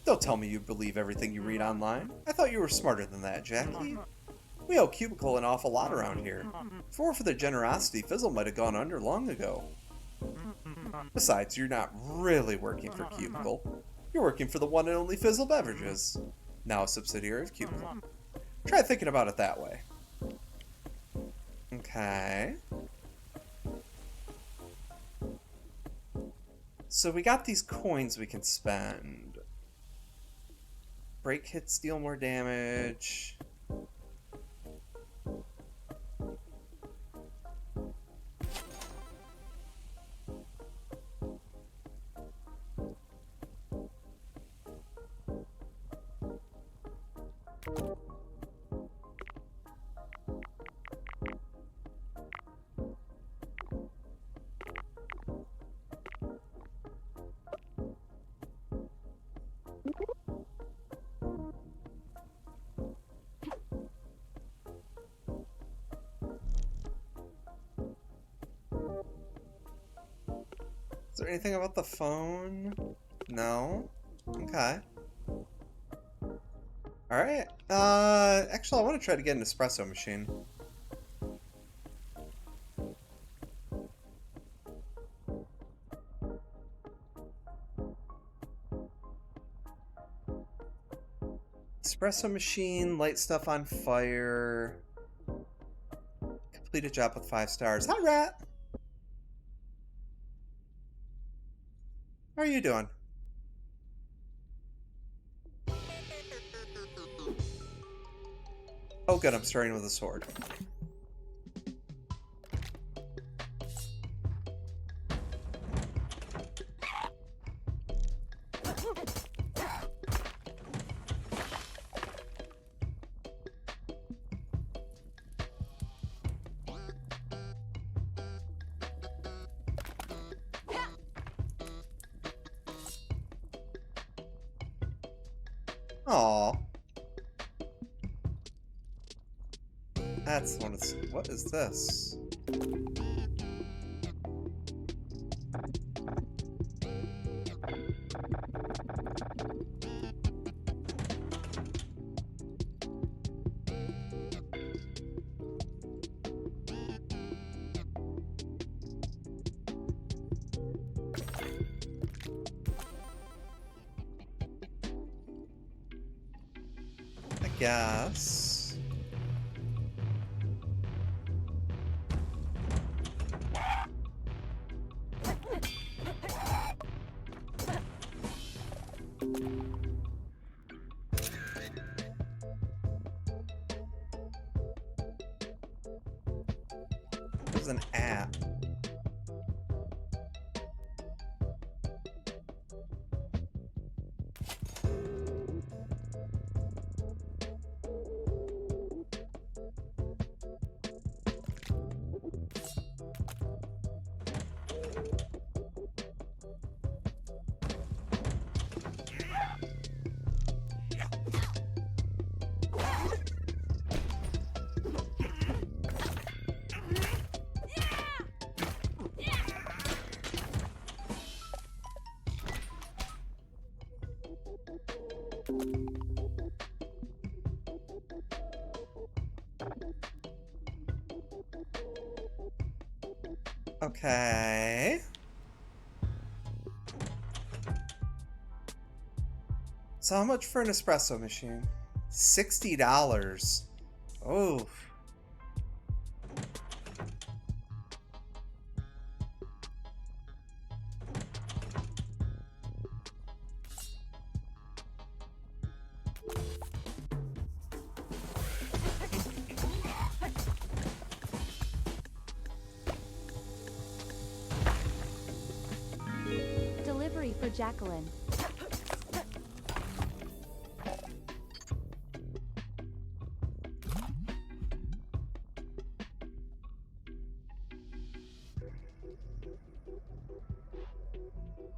Don't tell me you believe everything you read online. I thought you were smarter than that, Jackie. We owe Cubicle an awful lot around here. If it weren't for their generosity, Fizzle might have gone under long ago. Besides, you're not really working for Cubicle. You're working for the one and only Fizzle Beverages, now a subsidiary of Cubicle. Try thinking about it that way. Okay. So we got these coins we can spend. Break hits deal more damage. Is there anything about the phone? No? Okay. Alright. Actually, I want to try to get an espresso machine. Espresso machine, light stuff on fire. Complete a job with 5 stars. Hi, Rat! How are you doing? Oh good, I'm starting with a sword. Aww. That's one of the... What is this? I guess. There's an app. Okay. So how much for an espresso machine? $60. Oh. Delivery for Jacqueline.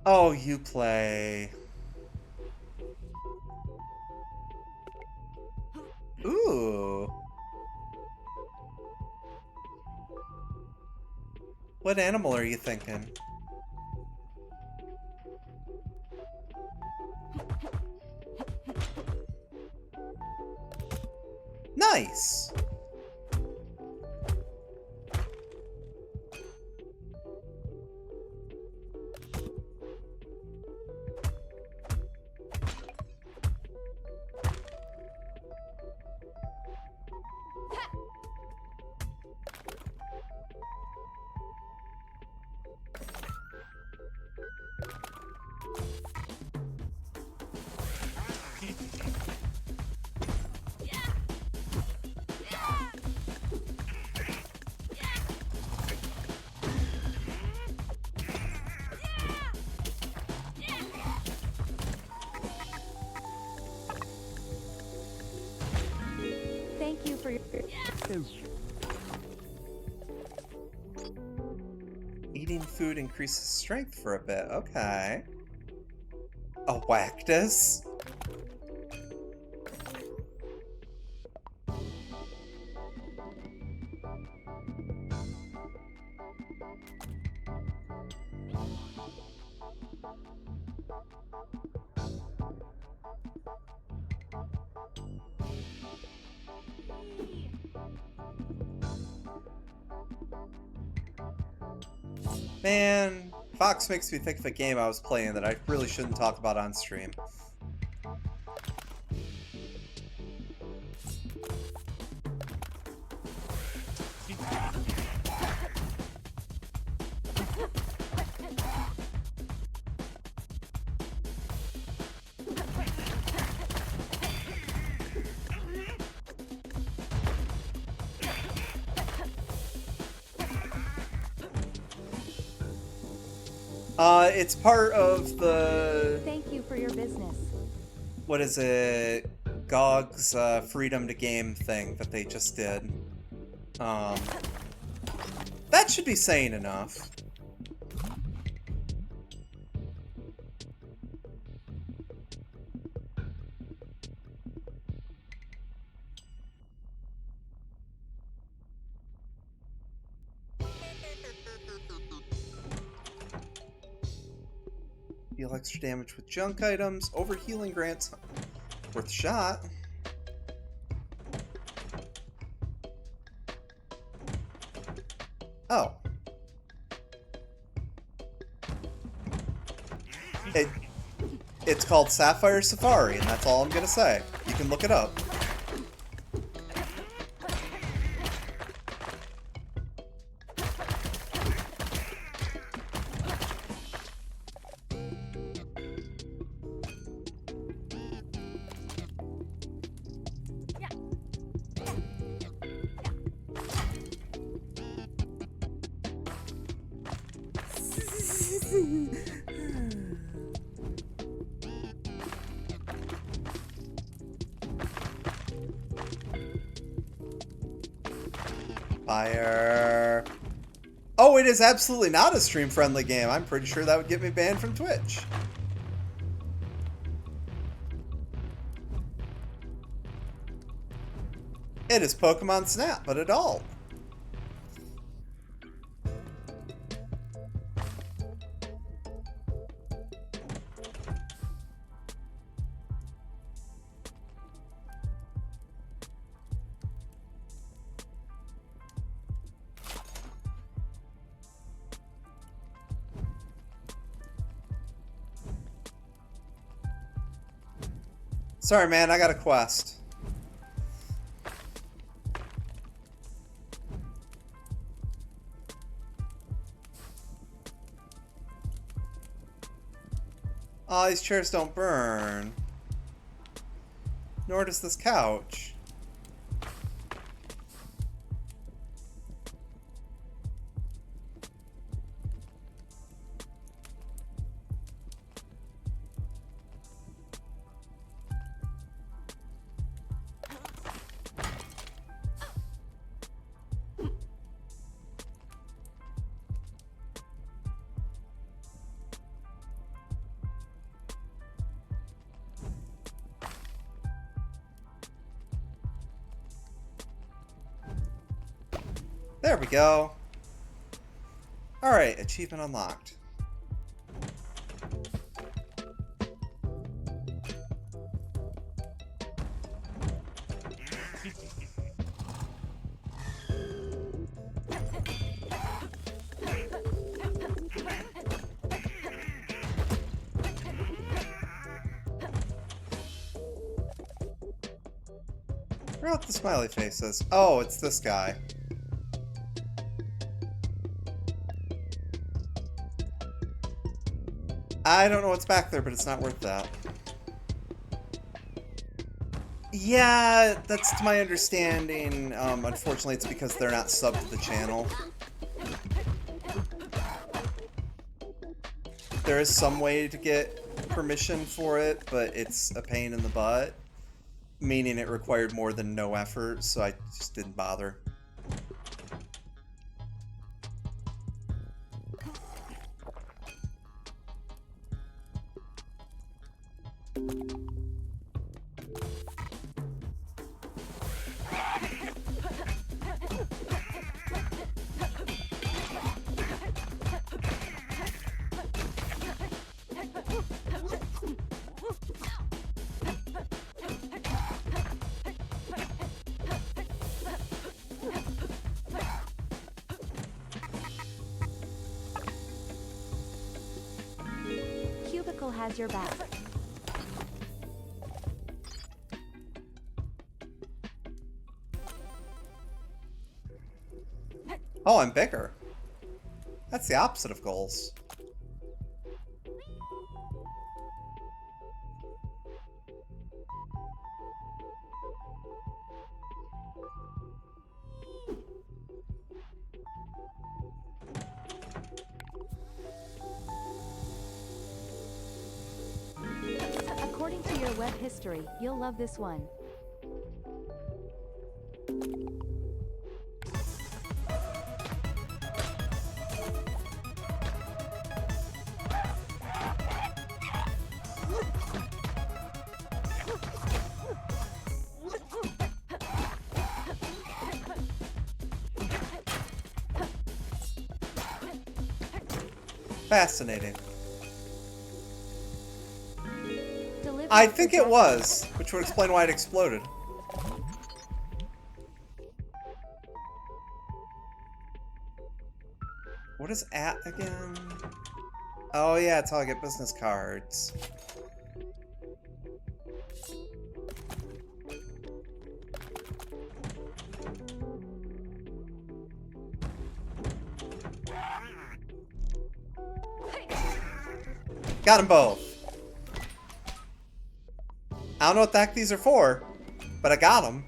Oh, you play. Ooh. What animal are you thinking? Nice! Thank you for your... Eating food increases strength for a bit. Okay. A Wactus? Man, Fox makes me think of a game I was playing that I really shouldn't talk about on stream. It's part of the... Thank you for your business. What is it? GOG's Freedom to Game thing that they just did. That should be saying enough. Deal extra damage with junk items. Overhealing grants. Worth a shot. Oh. It's called Sapphire Safari, and that's all I'm gonna say. You can look it up. Fire. Oh, it is absolutely not a stream-friendly game. I'm pretty sure that would get me banned from Twitch. It is Pokemon Snap, but adult. Sorry, man, I got a quest. Aw, these chairs don't burn. Nor does this couch. There we go. Alright, achievement unlocked. Where are the smiley faces? Oh, it's this guy. I don't know what's back there, but it's not worth that. Yeah, that's to my understanding. Unfortunately, it's because they're not subbed to the channel. There is some way to get permission for it, but it's a pain in the butt. Meaning it required more than no effort, so I just didn't bother. Cubicle has your back. Oh, I'm bigger. That's the opposite of goals. According to your web history, you'll love this one. Fascinating. Deliver I think it was, which would explain why it exploded. What is at again? Oh yeah, it's how I get business cards. Got them both. I don't know what the heck these are for, but I got them.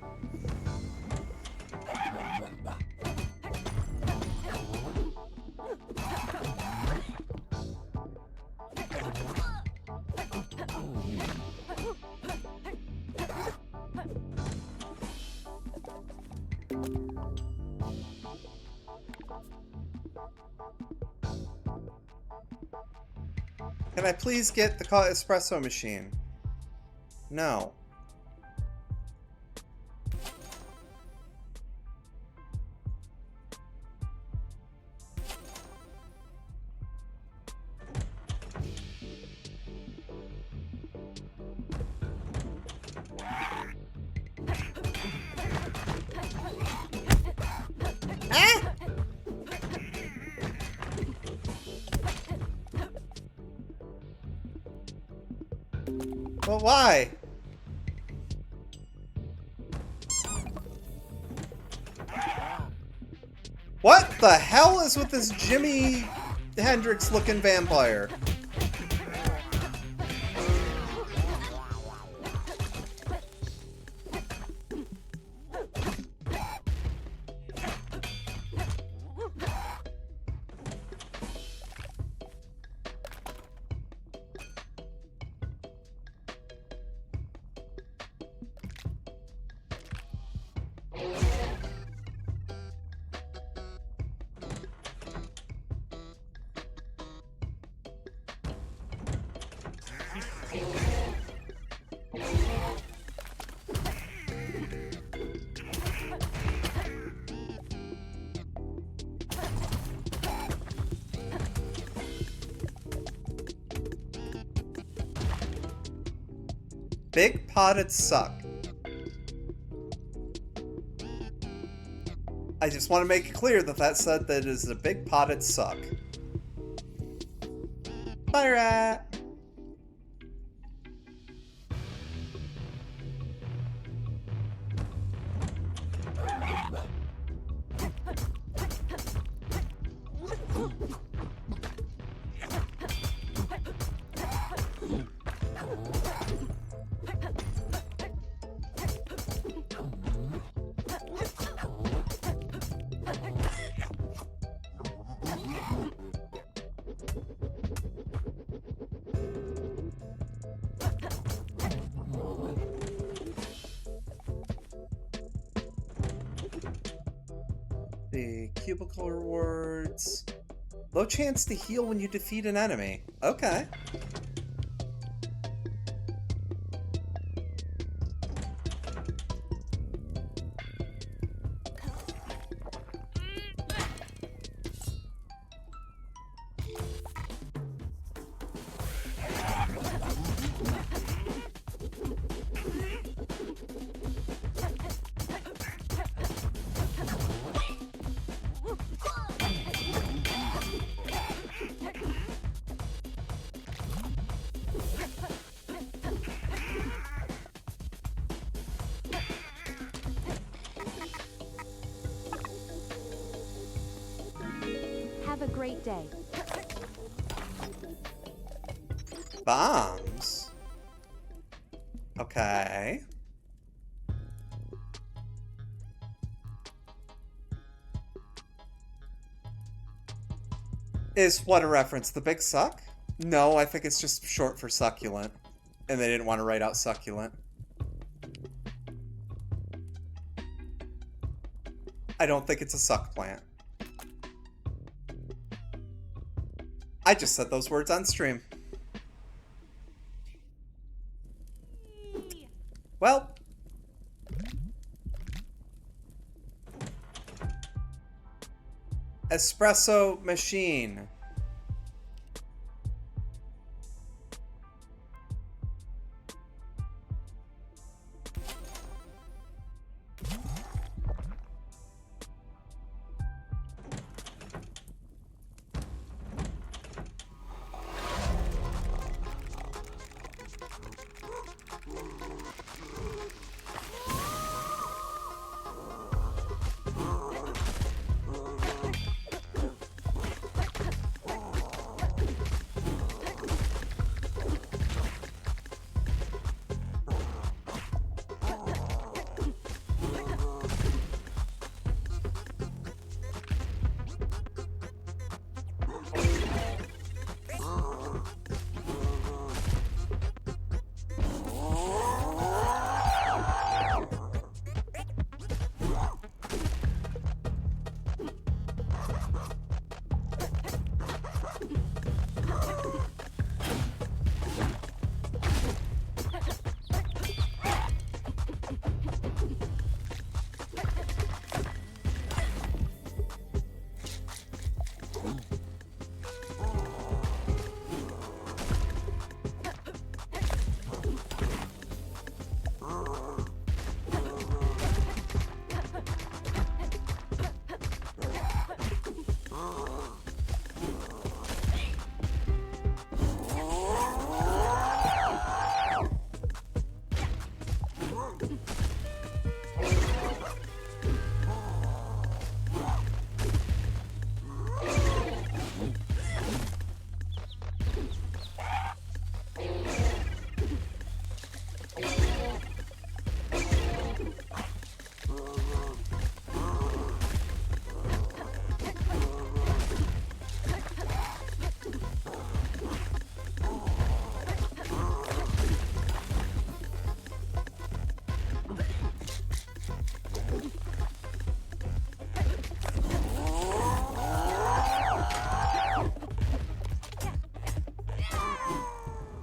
Can I please get the espresso machine? No. Ah! But why? What the hell is with this Jimi Hendrix looking vampire? Big potted suck. I just want to make it clear that that said that it is a big potted suck. Bye, rat. The cubicle rewards. Low chance to heal when you defeat an enemy. Okay. Have a great day. Bombs? Okay. Is what a reference? The big suck? No, I think it's just short for succulent. And they didn't want to write out succulent. I don't think it's a suck plant. I just said those words on stream. Well. Espresso machine.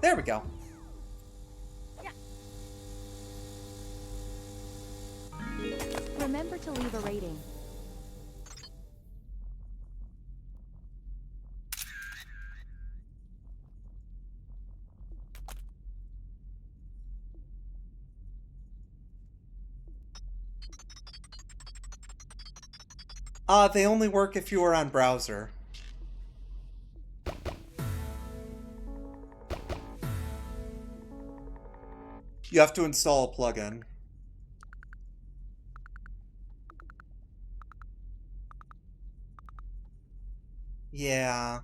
There we go. Remember to leave a rating. They only work if you are on browser. You have to install a plugin. Yeah.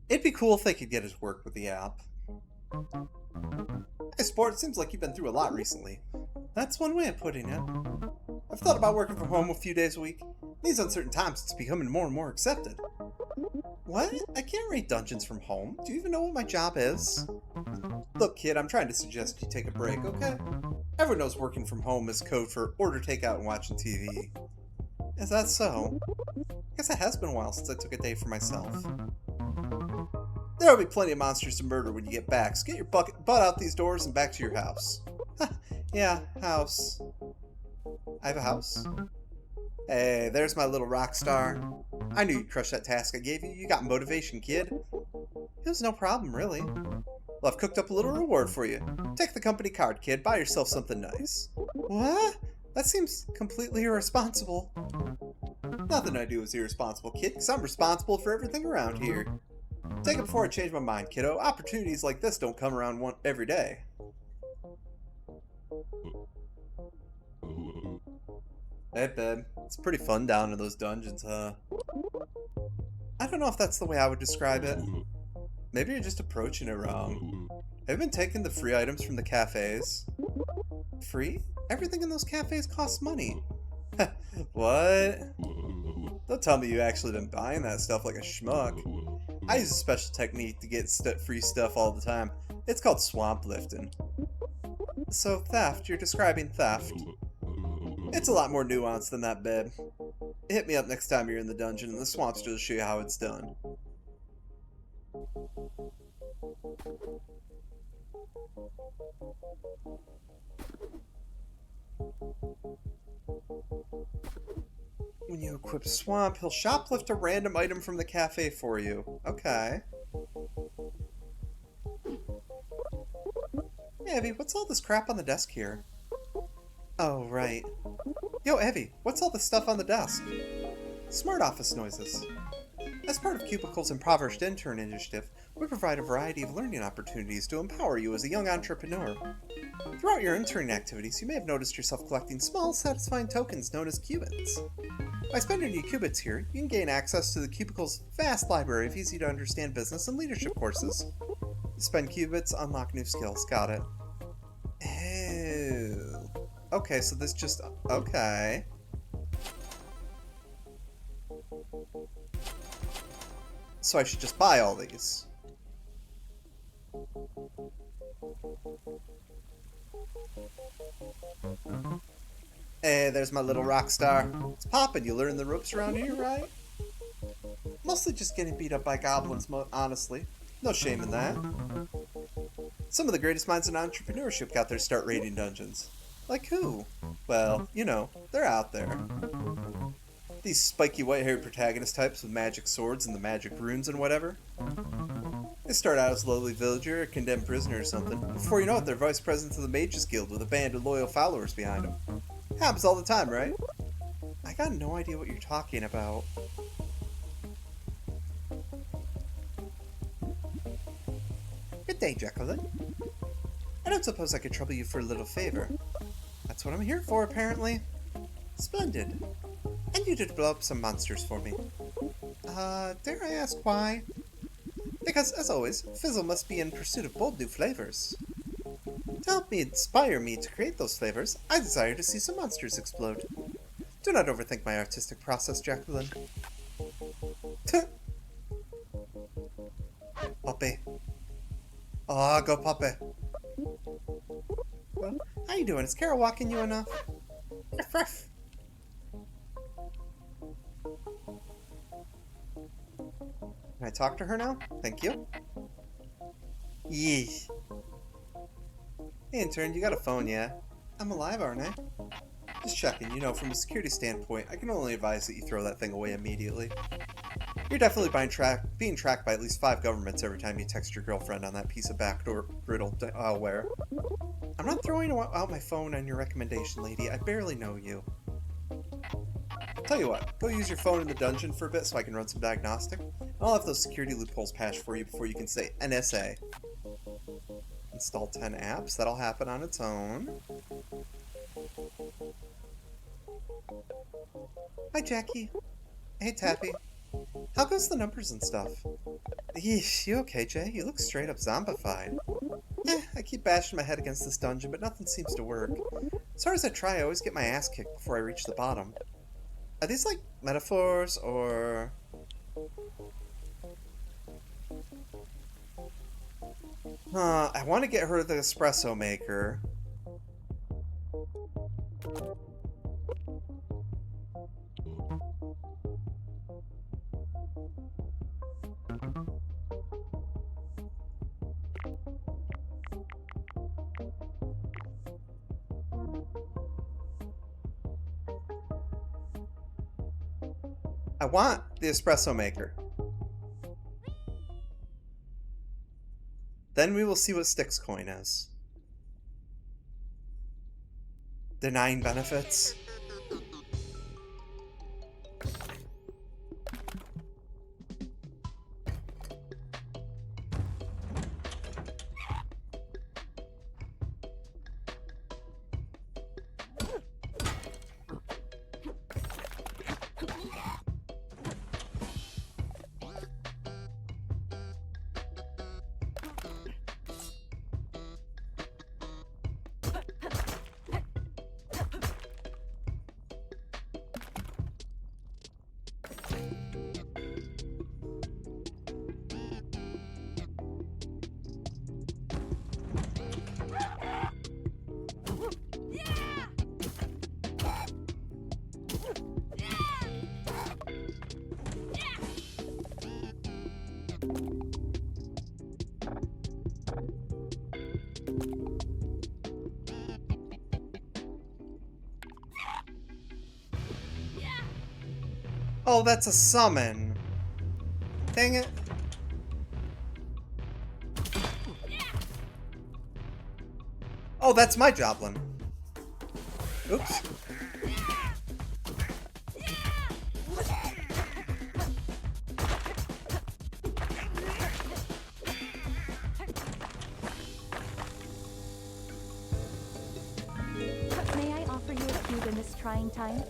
It'd be cool if they could get it to work with the app. Hey, Sport, it seems like you've been through a lot recently. That's one way of putting it. I've thought about working from home a few days a week. In these uncertain times, it's becoming more and more accepted. What? I can't rate dungeons from home. Do you even know what my job is? Look, kid, I'm trying to suggest you take a break, okay? Everyone knows working from home is code for order takeout and watching TV. Is that so? I guess it has been a while since I took a day for myself. There'll be plenty of monsters to murder when you get back, so get your butt out these doors and back to your house. Yeah, house. I have a house? Hey, there's my little rock star. I knew you'd crush that task I gave you. You got motivation, kid. It was no problem, really. Well, I've cooked up a little reward for you. Take the company card, kid. Buy yourself something nice. What? That seems completely irresponsible. Nothing I do is irresponsible, kid, because I'm responsible for everything around here. Take it before I change my mind, kiddo. Opportunities like this don't come around every day. Hey, babe. It's pretty fun down in those dungeons, huh? I don't know if that's the way I would describe it. Maybe you're just approaching it wrong. Have you been taking the free items from the cafes? Free? Everything in those cafes costs money. What? Don't tell me you actually been buying that stuff like a schmuck. I use a special technique to get free stuff all the time. It's called swamp lifting. So theft, you're describing theft. It's a lot more nuanced than that, babe. Hit me up next time you're in the dungeon and the swamps will show you how it's done. When you equip Swamp, he'll shoplift a random item from the cafe for you. Okay. Hey, Evie, what's all this crap on the desk here? Oh, right. Yo, Evie, what's all this stuff on the desk? Smart office noises. As part of Cubicle's Impoverished Intern Initiative, we provide a variety of learning opportunities to empower you as a young entrepreneur. Throughout your interning activities, you may have noticed yourself collecting small, satisfying tokens known as qubits. By spending your qubits here, you can gain access to the Cubicle's vast library of easy-to-understand business and leadership courses. Spend qubits, unlock new skills. Got it. Oh. Okay, so this just... Okay. So I should just buy all these. Hey, there's my little rock star. It's poppin', you learn the ropes around here, right? Mostly just getting beat up by goblins, honestly. No shame in that. Some of the greatest minds in entrepreneurship got their start raiding dungeons. Like who? Well, you know, they're out there. These spiky white-haired protagonist types with magic swords and the magic runes and whatever. They start out as a lowly villager, a condemned prisoner or something. Before you know it, they're vice presidents of the Mages Guild with a band of loyal followers behind them. Happens all the time, right? I got no idea what you're talking about. Good day, Jacqueline. I don't suppose I could trouble you for a little favor. That's what I'm here for, apparently. Splendid. And you did blow up some monsters for me. Dare I ask why? Because, as always, Fizzle must be in pursuit of bold new flavors. To help me inspire me to create those flavors, I desire to see some monsters explode. Do not overthink my artistic process, Jacqueline. Poppy. Oh, go Poppy. Well, how you doing? Is Carol walking you enough? Ruff, ruff. Can I talk to her now? Thank you. Yee. Hey, intern, you got a phone, yeah? I'm alive, aren't I? Just checking, you know, from a security standpoint, I can only advise that you throw that thing away immediately. You're definitely being tracked by at least 5 governments every time you text your girlfriend on that piece of backdoor griddle malware. I'm not throwing out my phone on your recommendation, lady. I barely know you. Tell you what, go use your phone in the dungeon for a bit so I can run some diagnostic. I'll have those security loopholes patched for you before you can say NSA. Install 10 apps. That'll happen on its own. Hi, Jackie. Hey, Tappy. How goes the numbers and stuff? Yeesh, you okay, Jay? You look straight up zombified. I keep bashing my head against this dungeon, but nothing seems to work. As hard as I try, I always get my ass kicked before I reach the bottom. Are these like metaphors, or... I want to get her the espresso maker. I want the espresso maker. Then we will see what Styx coin is. Denying benefits. Oh, that's a summon. Dang it. Oh, that's my Joblin. Oops. May I offer you a cube in this trying time?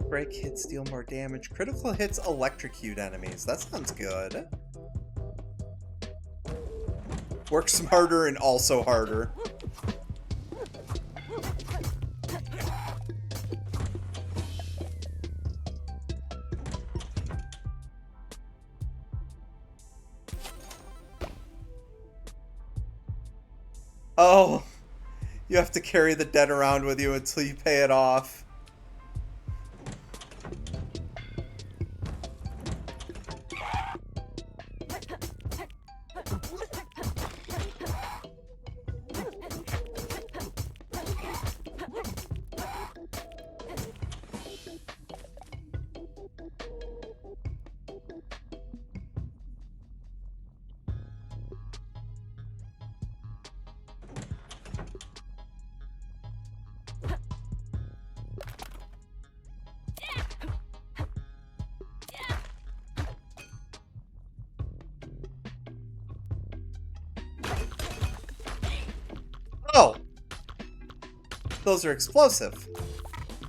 Break hits deal more damage. Critical hits electrocute enemies. That sounds good. Work smarter and also harder. Oh, you have to carry the debt around with you until you pay it off. Oh! Those are explosive.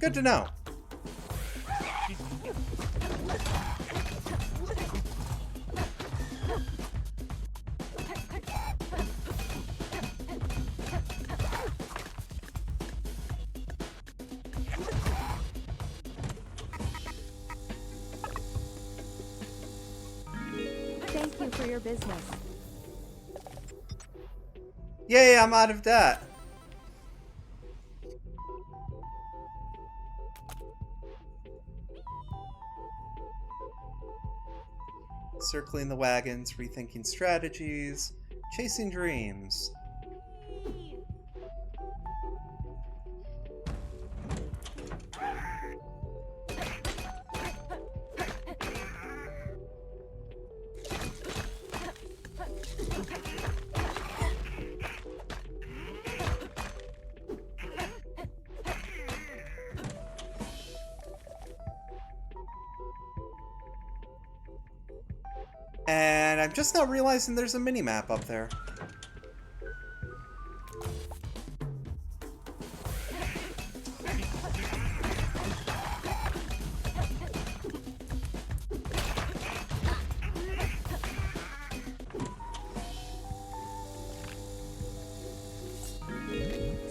Good to know. Thank you for your business. Yay, I'm out of debt. Circling the wagons, rethinking strategies, chasing dreams. And I'm just now realizing there's a mini-map up there.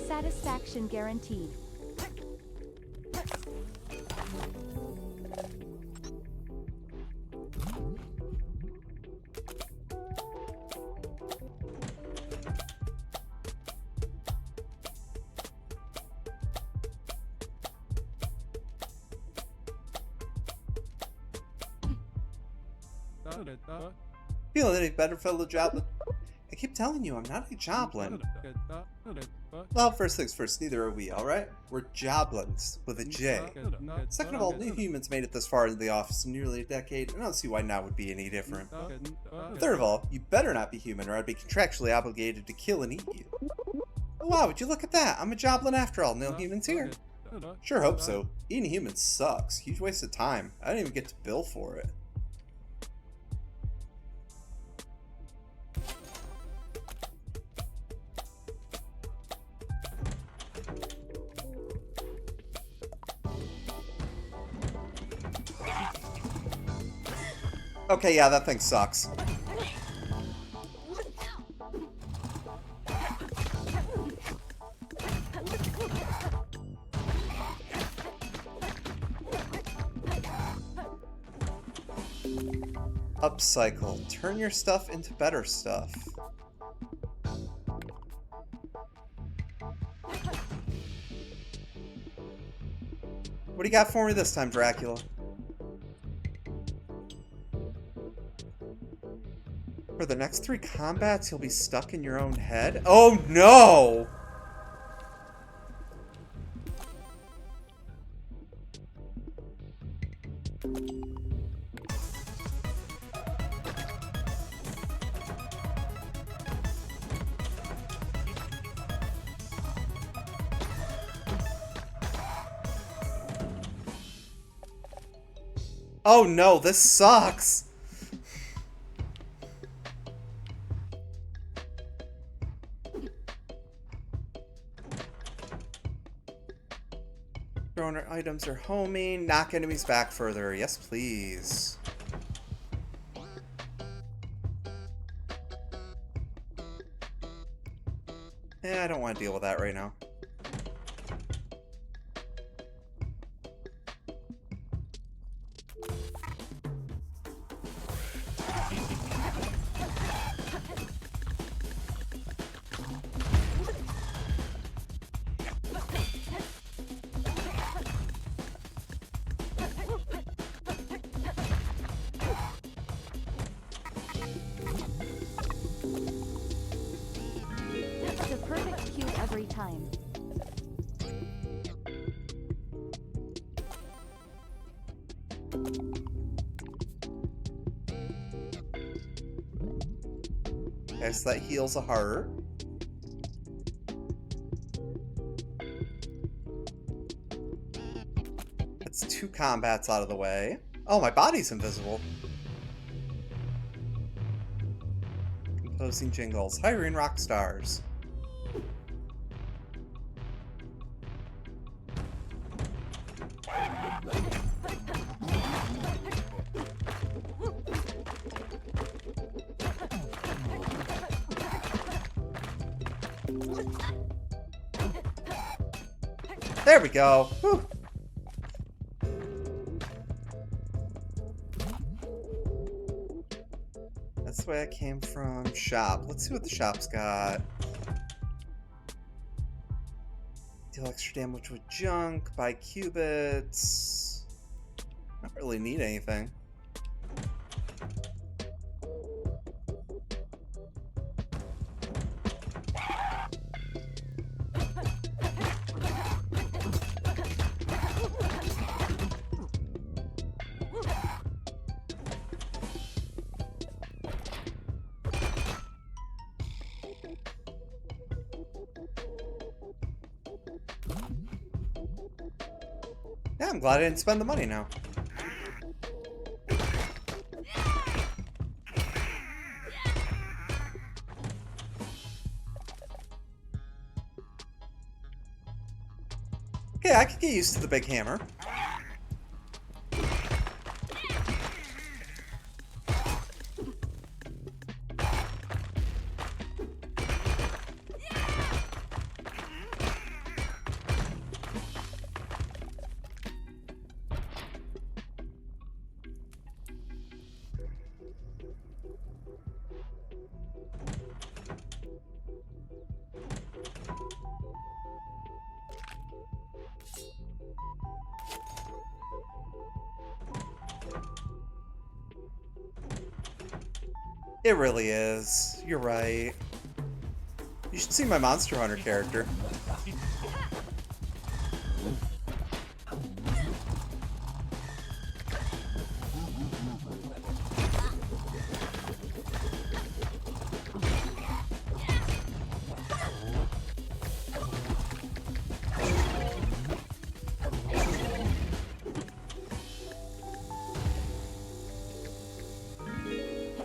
Satisfaction guaranteed. Feeling any better, fellow Joblin? I keep telling you, I'm not a Joblin. Well, first things first, neither are we, alright? We're Joblins, with a J. Second of all, new humans made it this far into the office in nearly a decade, and I don't see why now would be any different. Third of all, you better not be human, or I'd be contractually obligated to kill and eat you. Oh wow, would you look at that? I'm a Joblin after all, no humans here. Sure hope so. Eating humans sucks. Huge waste of time. I didn't even get to bill for it. Okay, yeah, that thing sucks. Upcycle. Turn your stuff into better stuff. What do you got for me this time, Dracula? For the next 3 combats, you'll be stuck in your own head? Oh no! Oh no, this sucks! Donor items are homing. Knock enemies back further. Yes, please. I don't want to deal with that right now. The perfect cube every time. Okay, so that heals a heart. That's 2 combats out of the way. Oh, my body's invisible. Composing jingles. Hiring rock stars. There we go. Whew. That's the way I came from. Shop. Let's see what the shop's got. Deal extra damage with junk. Buy qubits. Not really need anything. Yeah, I'm glad I didn't spend the money now. Okay, I could get used to the big hammer. It really is. You're right. You should see my Monster Hunter character.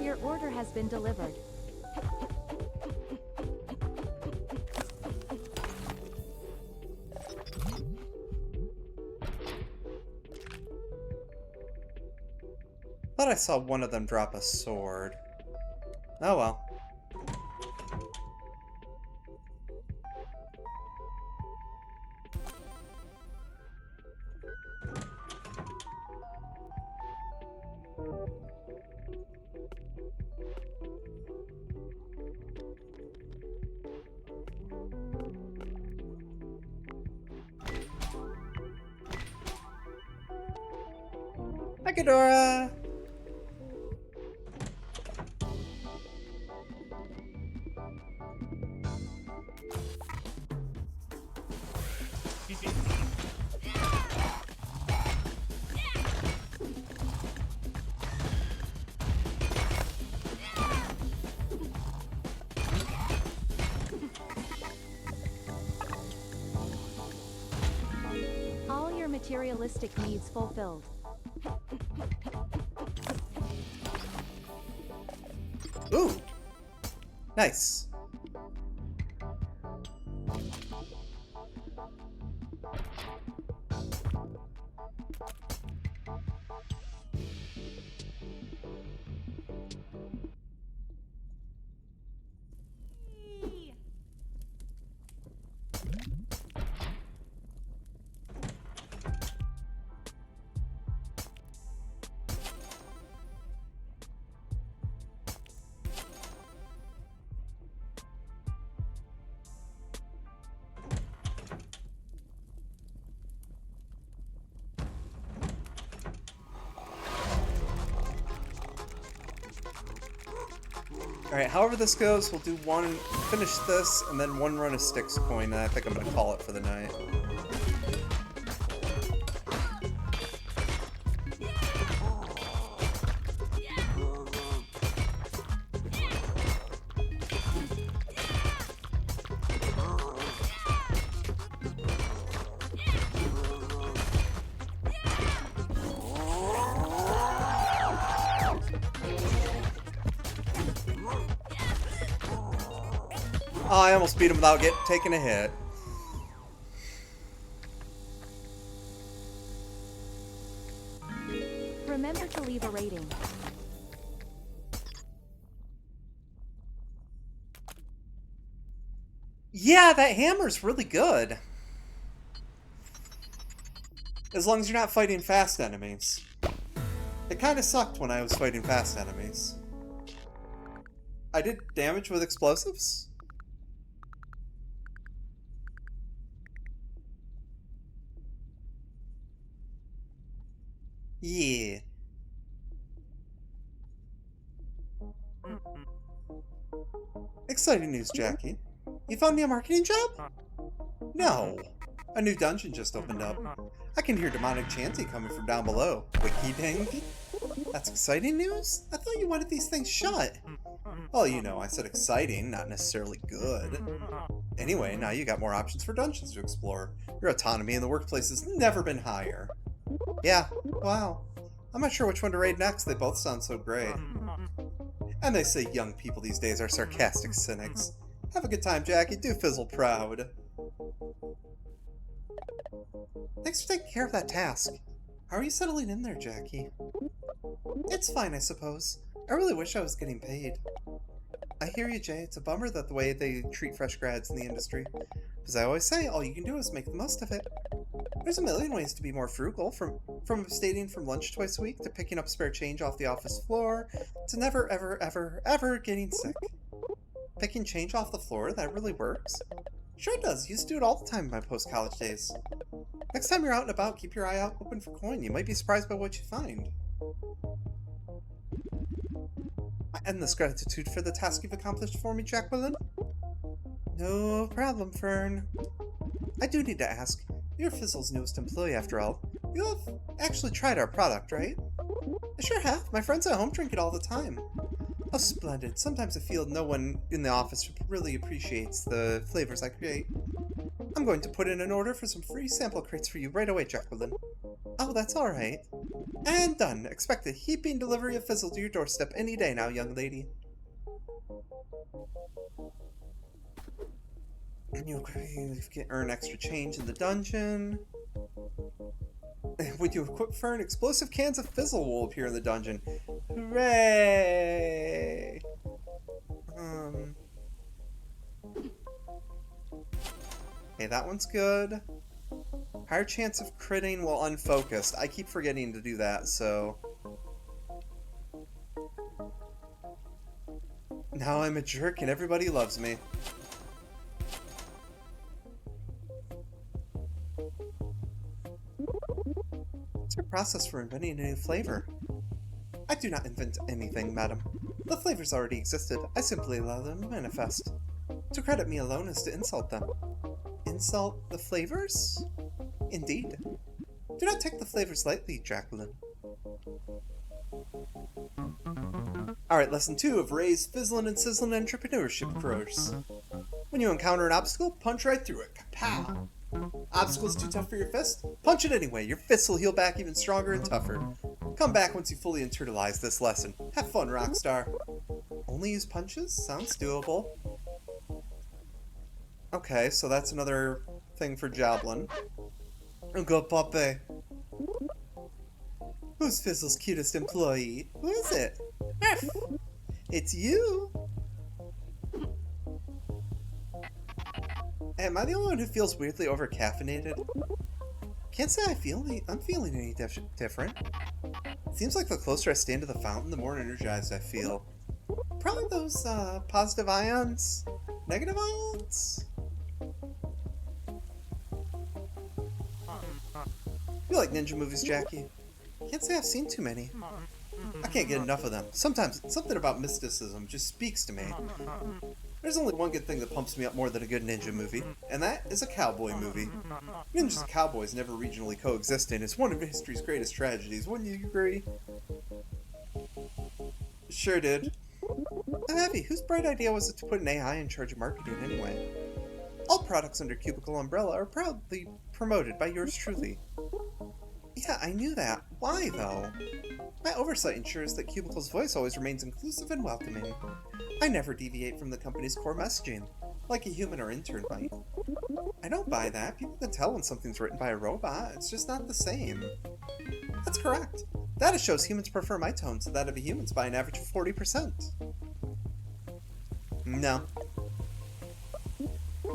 Your order has been delivered. Thought I saw one of them drop a sword. Oh well. Hi, Ghidorah! All your materialistic needs fulfilled. Ooh! Nice. Alright, however this goes, we'll do one, finish this, and then one run of Styx coin, and I think I'm gonna call it for the night. Oh, I almost beat him without taking a hit. Remember to leave a rating. Yeah, that hammer's really good. As long as you're not fighting fast enemies. It kind of sucked when I was fighting fast enemies. I did damage with explosives? Yeah. Exciting news, Jackie. You found me a marketing job? No. A new dungeon just opened up. I can hear demonic chanting coming from down below. Wiki dink. That's exciting news? I thought you wanted these things shut. Well, you know, I said exciting, not necessarily good. Anyway, now you got more options for dungeons to explore. Your autonomy in the workplace has never been higher. Yeah, wow. I'm not sure which one to raid next, they both sound so great. And they say young people these days are sarcastic cynics. Have a good time, Jackie. Do fizzle proud. Thanks for taking care of that task. How are you settling in there, Jackie? It's fine, I suppose. I really wish I was getting paid. I hear you, Jay. It's a bummer that the way they treat fresh grads in the industry. As I always say, all you can do is make the most of it. There's a million ways to be more frugal, from abstaining from lunch twice a week, to picking up spare change off the office floor, to never ever ever ever getting sick. Picking change off the floor, that really works. Sure it does. Used to do it all the time in my post-college days. Next time you're out and about, keep your eye out open for coin. You might be surprised by what you find. My endless gratitude for the task you've accomplished for me, Jacqueline. No problem, Fern. I do need to ask, you're Fizzle's newest employee after all. You have actually tried our product, right? I sure have. My friends at home drink it all the time. Oh, splendid. Sometimes I feel no one in the office really appreciates the flavors I create. I'm going to put in an order for some free sample crates for you right away, Jacqueline. Oh, that's alright. And done. Expect a heaping delivery of Fizzle to your doorstep any day now, young lady. You can earn extra change in the dungeon. When you equip Fern, explosive cans of Fizzle will appear in the dungeon. Hooray! Okay, that one's good. Higher chance of critting while unfocused. I keep forgetting to do that, so... Now I'm a jerk and everybody loves me. What's your process for inventing a new flavor? I do not invent anything, madam. The flavors already existed. I simply allow them to manifest. To credit me alone is to insult them. Insult the flavors? Indeed. Do not take the flavors lightly, Jacqueline. Alright, lesson 2 of Ray's Fizzlin' and Sizzlin' Entrepreneurship course. When you encounter an obstacle, punch right through it. Kapow! Obstacle's too tough for your fist? Punch it anyway. Your fist will heal back even stronger and tougher. Come back once you fully internalize this lesson. Have fun, Rockstar. Only use punches? Sounds doable. Okay, so that's another thing for Joblin. Go Poppe. Who's Fizzle's cutest employee? Who is it? Arf! It's you! Am I the only one who feels weirdly over-caffeinated? Can't say I'm feeling any different. Seems like the closer I stand to the fountain, the more energized I feel. Probably those, positive ions? Negative ions? You like ninja movies, Jackie? Can't say I've seen too many. I can't get enough of them. Sometimes, something about mysticism just speaks to me. There's only one good thing that pumps me up more than a good ninja movie, and that is a cowboy movie. Ninjas and cowboys never regionally coexisting is one of history's greatest tragedies, wouldn't you agree? Sure did. Oh, Abby, whose bright idea was it to put an AI in charge of marketing anyway? All products under Cubicle umbrella are proudly promoted by yours truly. Yeah, I knew that. Why, though? My oversight ensures that Cubicle's voice always remains inclusive and welcoming. I never deviate from the company's core messaging, like a human or intern might. I don't buy that. People can tell when something's written by a robot. It's just not the same. That's correct. Data shows humans prefer my tone to that of humans by an average of 40%. No.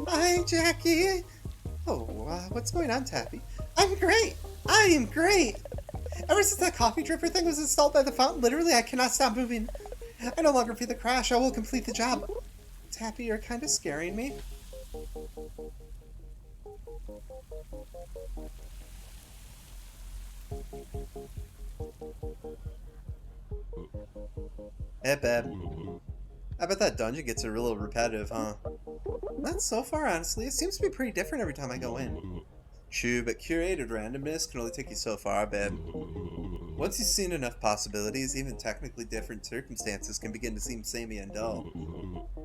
Hi, Jackie! Oh, what's going on, Taffy? I'm great! I am great! Ever since that coffee dripper thing was installed by the fountain, literally I cannot stop moving. I no longer feel the crash. I will complete the job. Tappy, you're kind of scaring me. Hey, babe. I bet that dungeon gets a little repetitive, huh? Not so far, honestly. It seems to be pretty different every time I go in. True, but curated randomness can only take you so far, babe. Once you've seen enough possibilities, even technically different circumstances can begin to seem samey and dull.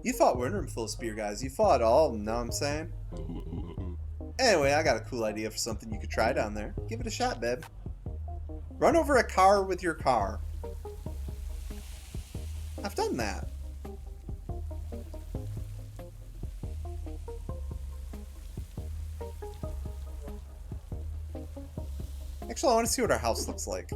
You fought one room full of spear guys. You fought all, know what I'm saying? Anyway, I got a cool idea for something you could try down there. Give it a shot, babe. Run over a car with your car. I've done that. Actually, I want to see what our house looks like.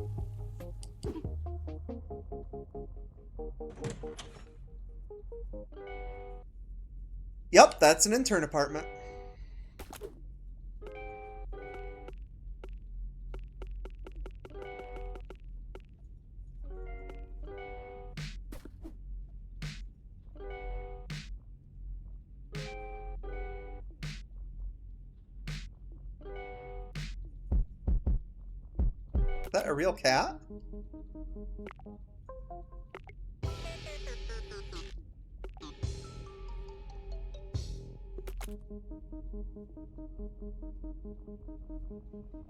Yep, that's an intern apartment. Is that a real cat?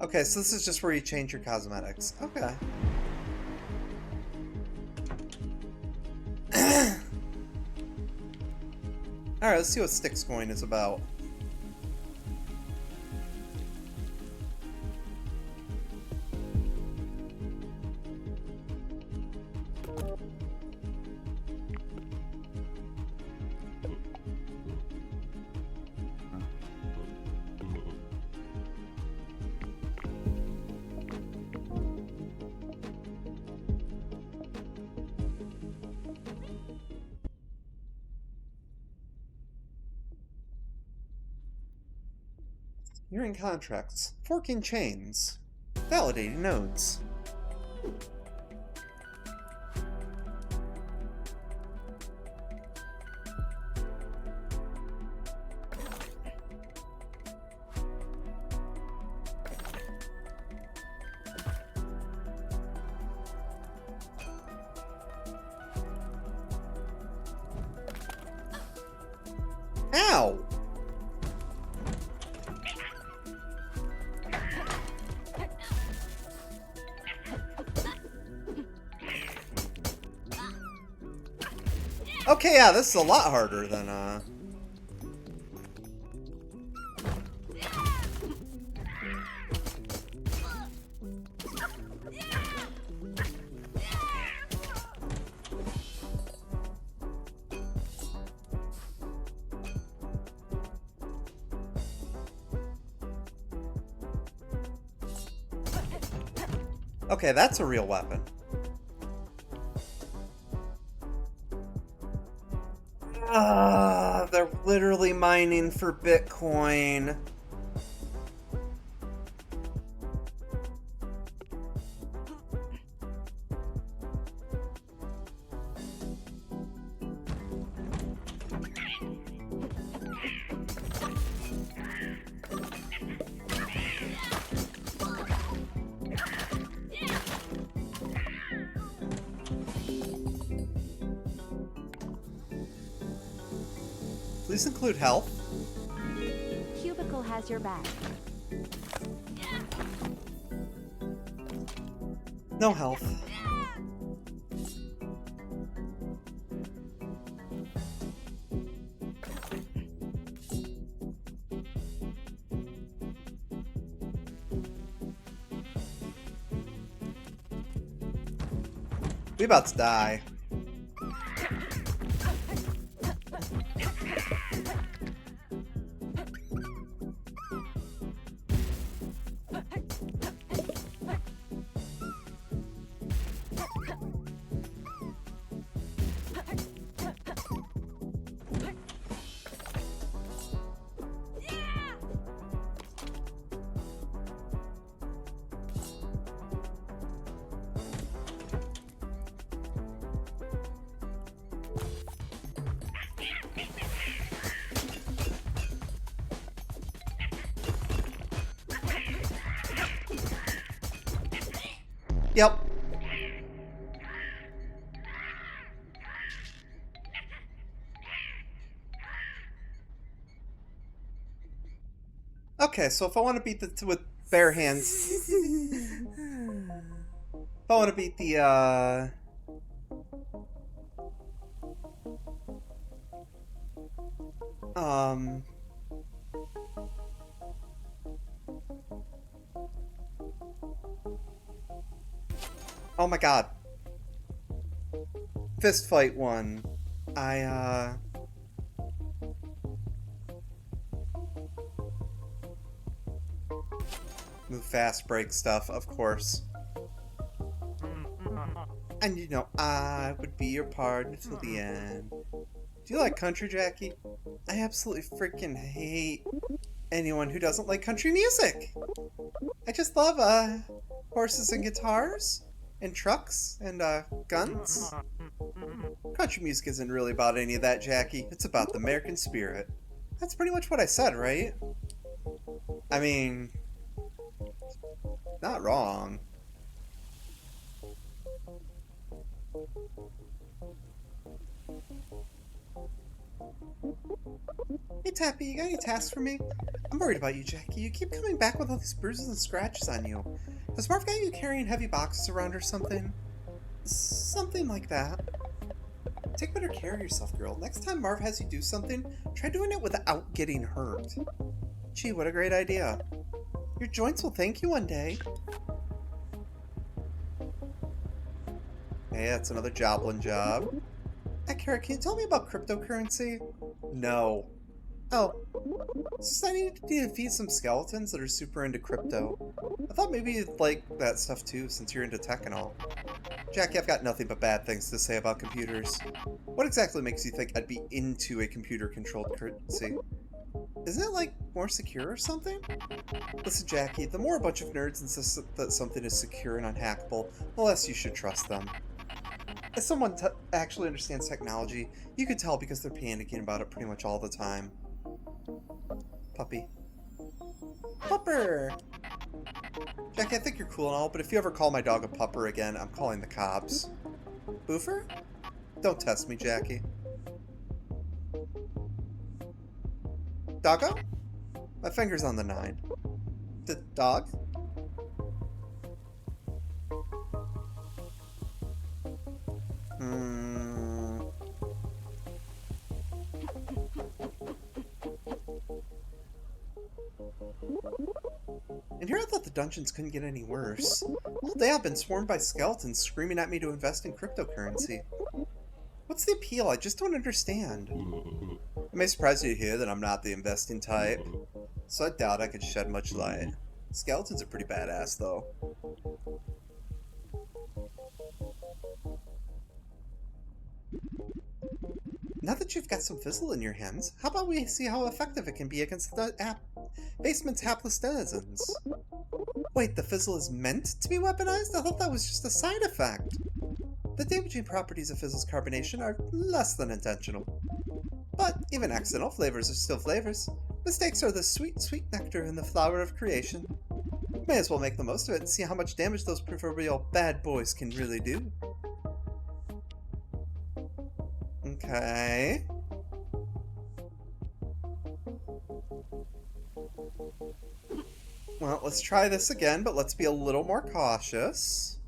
Okay, so this is just where you change your cosmetics. Okay. Alright, let's see what Styx Coin is about. Hearing contracts. Forking chains. Validating nodes. Ow! Okay, yeah, this is a lot harder than, Okay, that's a real weapon. They're literally mining for Bitcoin. Please include health. Cubicle has your back. No health. We about to die. Yep. Okay, so if I want to beat the with bare hands, if I want to beat the oh my god. Fist fight one. Move fast, break stuff, of course. And you know, I would be your partner till the end. Do you like country, Jackie? I absolutely freaking hate anyone who doesn't like country music. I just love, horses and guitars, and trucks, and, guns. Country music isn't really about any of that, Jackie. It's about the American spirit. That's pretty much what I said, right? I mean, not wrong. Hey Tappy, you got any tasks for me? I'm worried about you, Jackie. You keep coming back with all these bruises and scratches on you. Has Marv got you carrying heavy boxes around or something? Something like that. Take better care of yourself, girl. Next time Marv has you do something, try doing it without getting hurt. Gee, what a great idea. Your joints will thank you one day. Hey, that's another Joblin job. Hey, Kara, can you tell me about cryptocurrency? No. Oh. It's just I need to defeat some skeletons that are super into crypto. I thought maybe you'd like that stuff too, since you're into tech and all. Jackie, I've got nothing but bad things to say about computers. What exactly makes you think I'd be into a computer-controlled currency? Isn't it, like, more secure or something? Listen, Jackie, the more a bunch of nerds insist that something is secure and unhackable, the less you should trust them. As someone actually understands technology, you could tell because they're panicking about it pretty much all the time. Puppy. Pupper! Jackie, I think you're cool and all, but if you ever call my dog a pupper again, I'm calling the cops. Boofer? Don't test me, Jackie. Doggo? My finger's on the 9. The dog? And here I thought the dungeons couldn't get any worse. All day I've been swarmed by skeletons screaming at me to invest in cryptocurrency. What's the appeal? I just don't understand. It may surprise you to hear that I'm not the investing type, so I doubt I could shed much light. Skeletons are pretty badass, though. Now that you've got some fizzle in your hands, how about we see how effective it can be against the basement's hapless denizens? Wait, the fizzle is meant to be weaponized? I thought that was just a side effect. The damaging properties of fizzle's carbonation are less than intentional. But even accidental flavors are still flavors. Mistakes are the sweet, sweet nectar in the flower of creation. May as well make the most of it and see how much damage those proverbial bad boys can really do. Okay. Well, let's try this again, but let's be a little more cautious.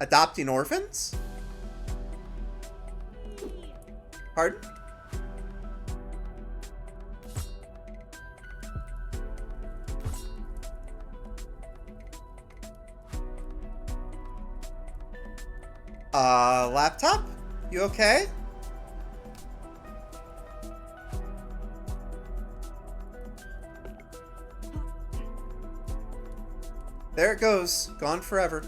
Adopting orphans? Pardon? Laptop? You okay? There it goes. Gone forever.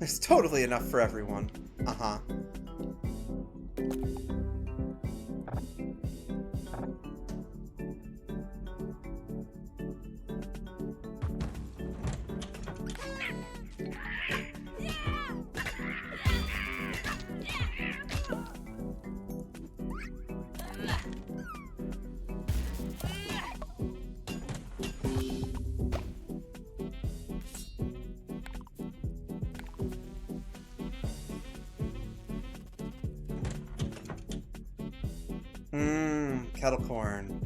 There's totally enough for everyone. Uh-huh. Kettle corn.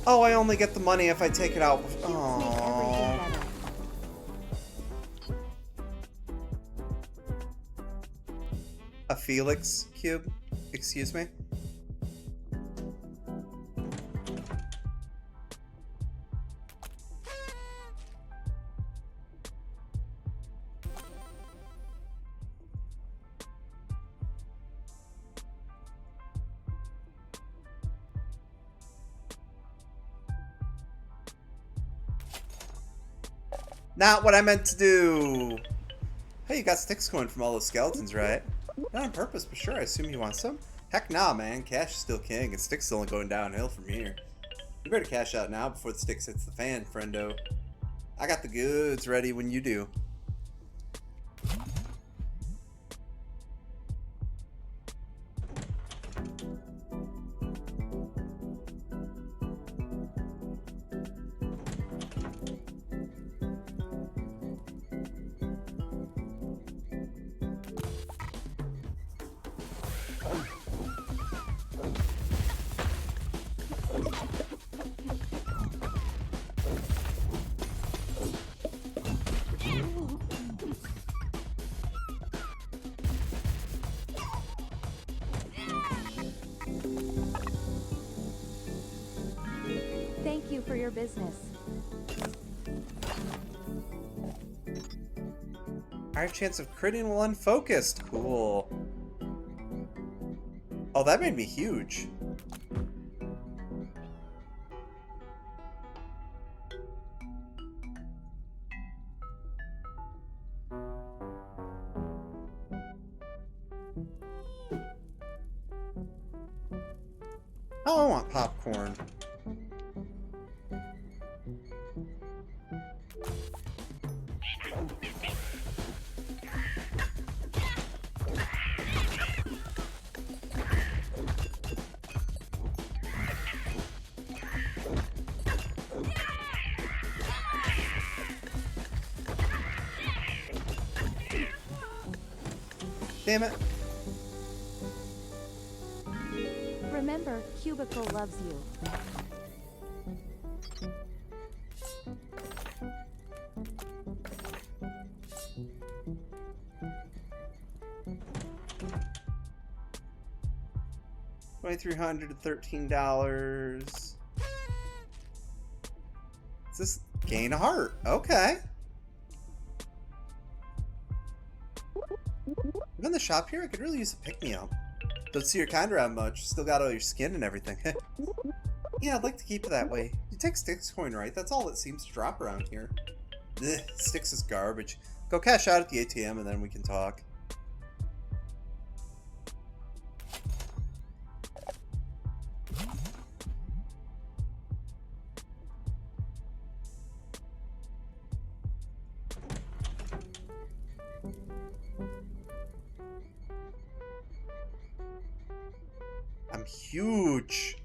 Oh, I only get the money if I take it out. Cubes make everything Aww. better. A Felix cube? Excuse me? Not what I meant to do! Hey, you got sticks going from all those skeletons, right? Not on purpose, but sure, I assume you want some? Heck nah, man. Cash is still king, and sticks only going downhill from here. You better cash out now before the sticks hits the fan, friendo. I got the goods ready when you do. Thank you for your business. Higher chance of critting while unfocused. Cool. Oh, that made me huge. Oh, I want popcorn. Damn it. Remember, Cubicle loves you. $2,300 to $13. Is this gain a heart? Okay. I'm in the shop here. I could really use a pick-me-up. Don't see your kind around much. Still got all your skin and everything. Yeah, I'd like to keep it that way. You take Styx coin, right? That's all that seems to drop around here. Ugh, Styx is garbage. Go cash out at the ATM and then we can talk. I'm huge.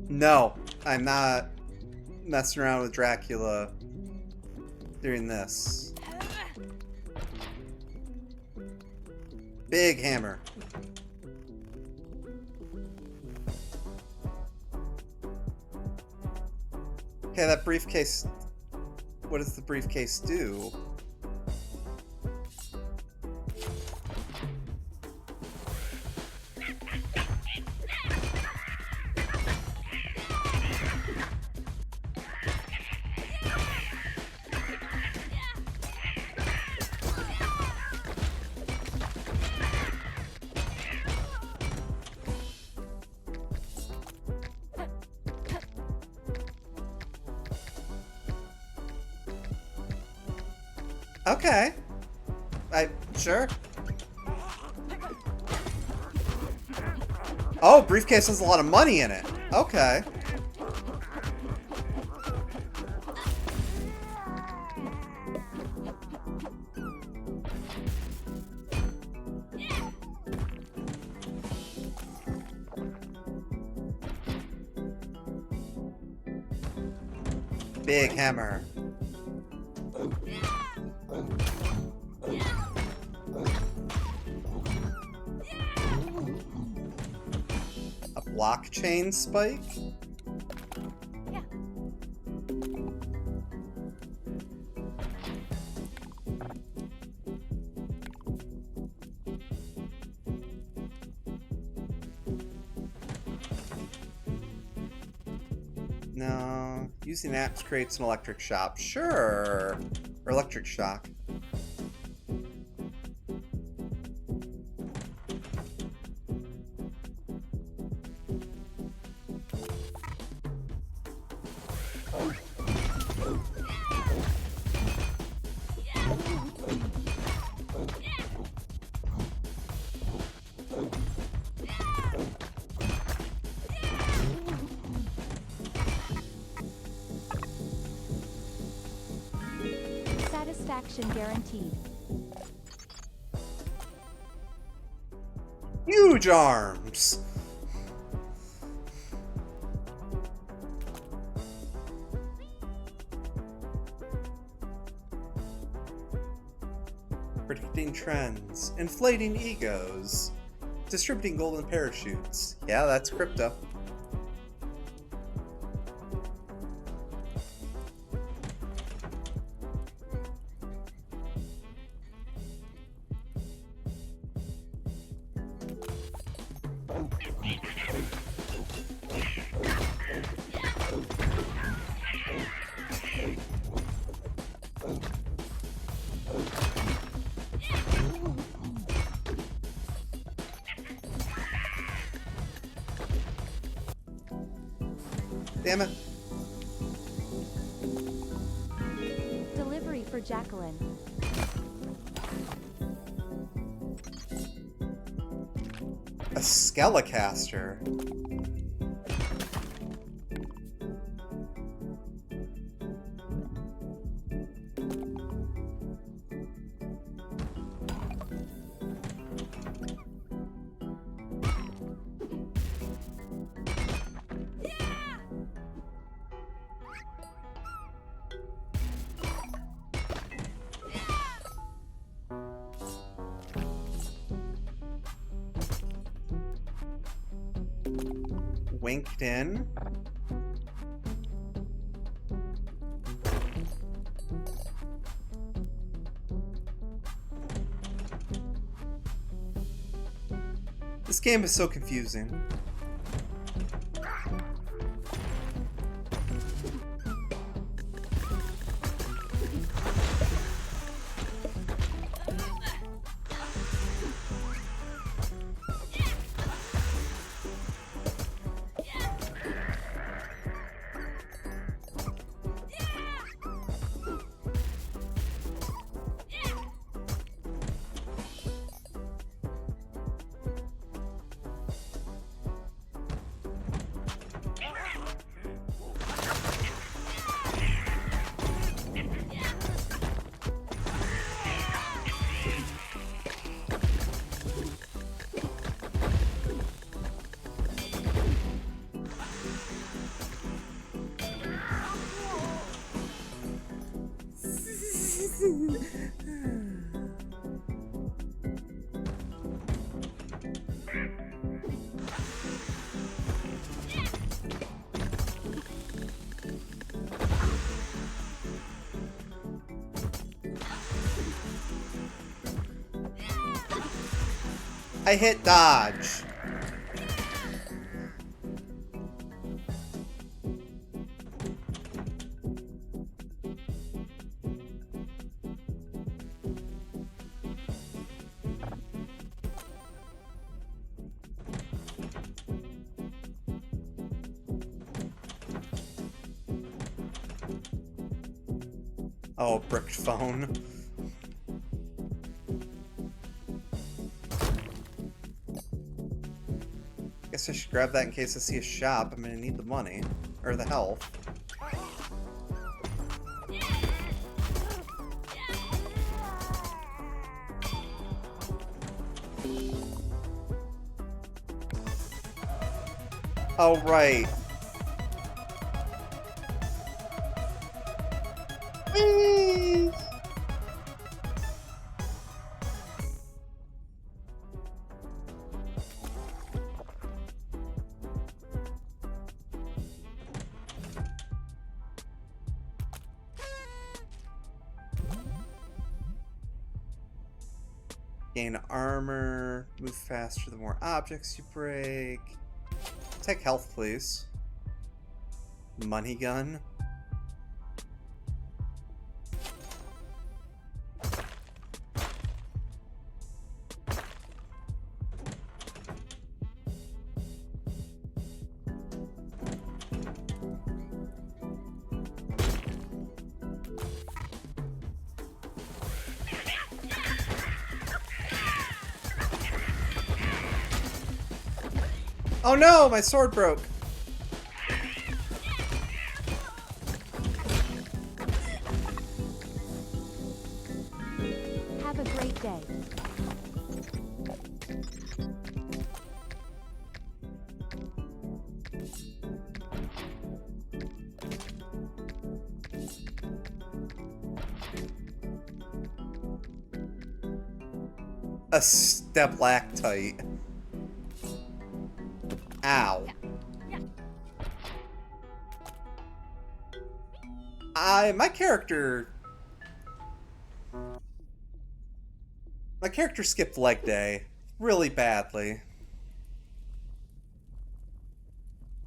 No, I'm not messing around with Dracula during this. Big hammer. Okay, that briefcase... What does the briefcase do? Okay. Sure. Oh, briefcase has a lot of money in it. Okay. Big hammer. A blockchain spike? Yeah. No. Using apps creates an electric shock. Sure. Or electric shock. Satisfaction guaranteed. Huge arms! Predicting trends, inflating egos, distributing golden parachutes. Yeah, that's crypto. Damn it. Delivery for Jacqueline. A Skelecaster. Winked in. This game is so confusing. I hit dodge. Oh, brick phone. Guess I should grab that in case I see a shop. I'm gonna need the money. Or the health. Oh, right. Whee! Gain armor, move faster the more objects you break. Take health, please. Money gun. Oh no, my sword broke. Have a great day. A stalactite. Ow. My character skipped leg day really badly.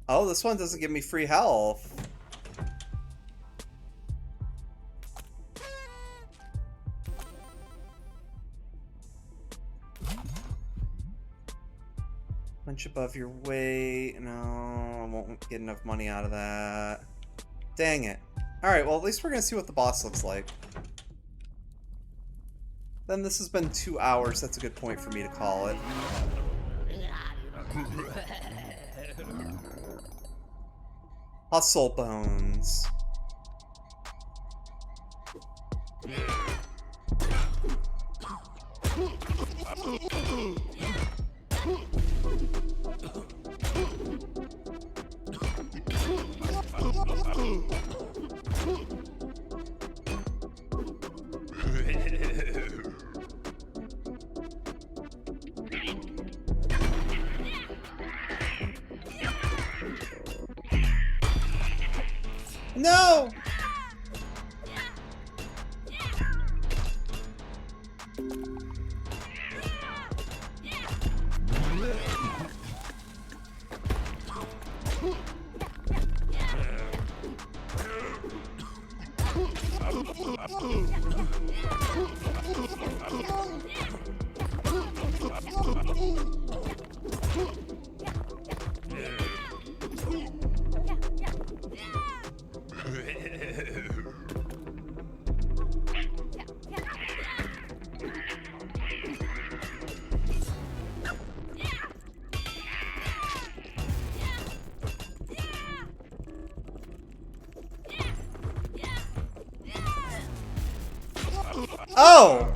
Oh, this one doesn't give me free health. Punch above your weight. No, I won't get enough money out of that. Dang it. Alright, well at least we're gonna see what the boss looks like. Then this has been 2 hours. That's a good point for me to call it. Hustle bones. No! Oh!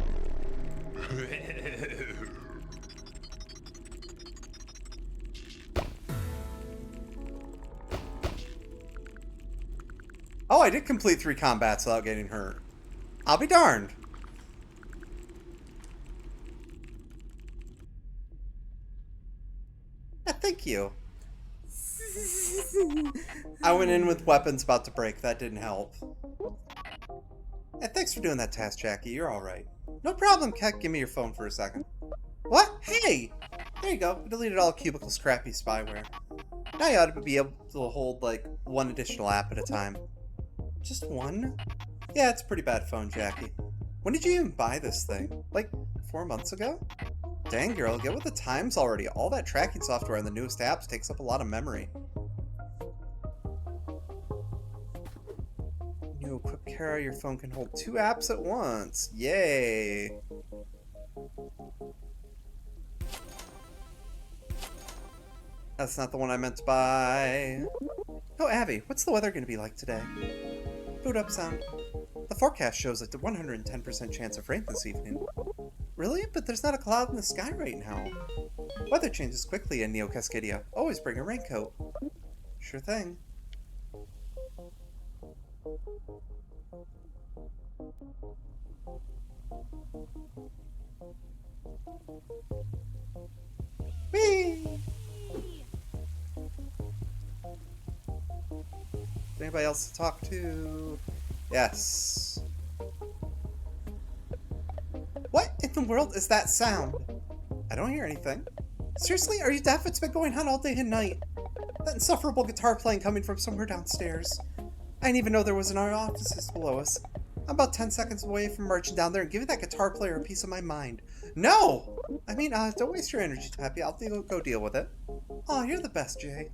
Oh, I did complete 3 combats without getting hurt. I'll be darned. Yeah, thank you. I went in with weapons about to break. That didn't help. Yeah, thanks for doing that task, Jackie. You're alright. No problem, Keck. Give me your phone for a second. What? Hey! There you go. We deleted all Cubicle's crappy spyware. Now you ought to be able to hold, like, one additional app at a time. Just one? Yeah, it's a pretty bad phone, Jackie. When did you even buy this thing? Like, 4 months ago? Dang, girl, get with the times already. All that tracking software on the newest apps takes up a lot of memory. New Equip Kara, your phone can hold 2 apps at once. Yay! That's not the one I meant to buy. Oh, Abby, what's the weather going to be like today? Boot up sound. The forecast shows a 110% chance of rain this evening. Really? But there's not a cloud in the sky right now. Weather changes quickly in Neo Cascadia. Always bring a raincoat. Sure thing. Whee! Anybody else to talk to? Yes. What in the world is that sound? I don't hear anything. Seriously, are you deaf? It's been going on all day and night. That insufferable guitar playing coming from somewhere downstairs. I didn't even know there was an art offices below us. I'm about 10 seconds away from marching down there and giving that guitar player a piece of my mind. No! I mean, don't waste your energy, Tappy. I'll go deal with it. Oh, you're the best, Jay.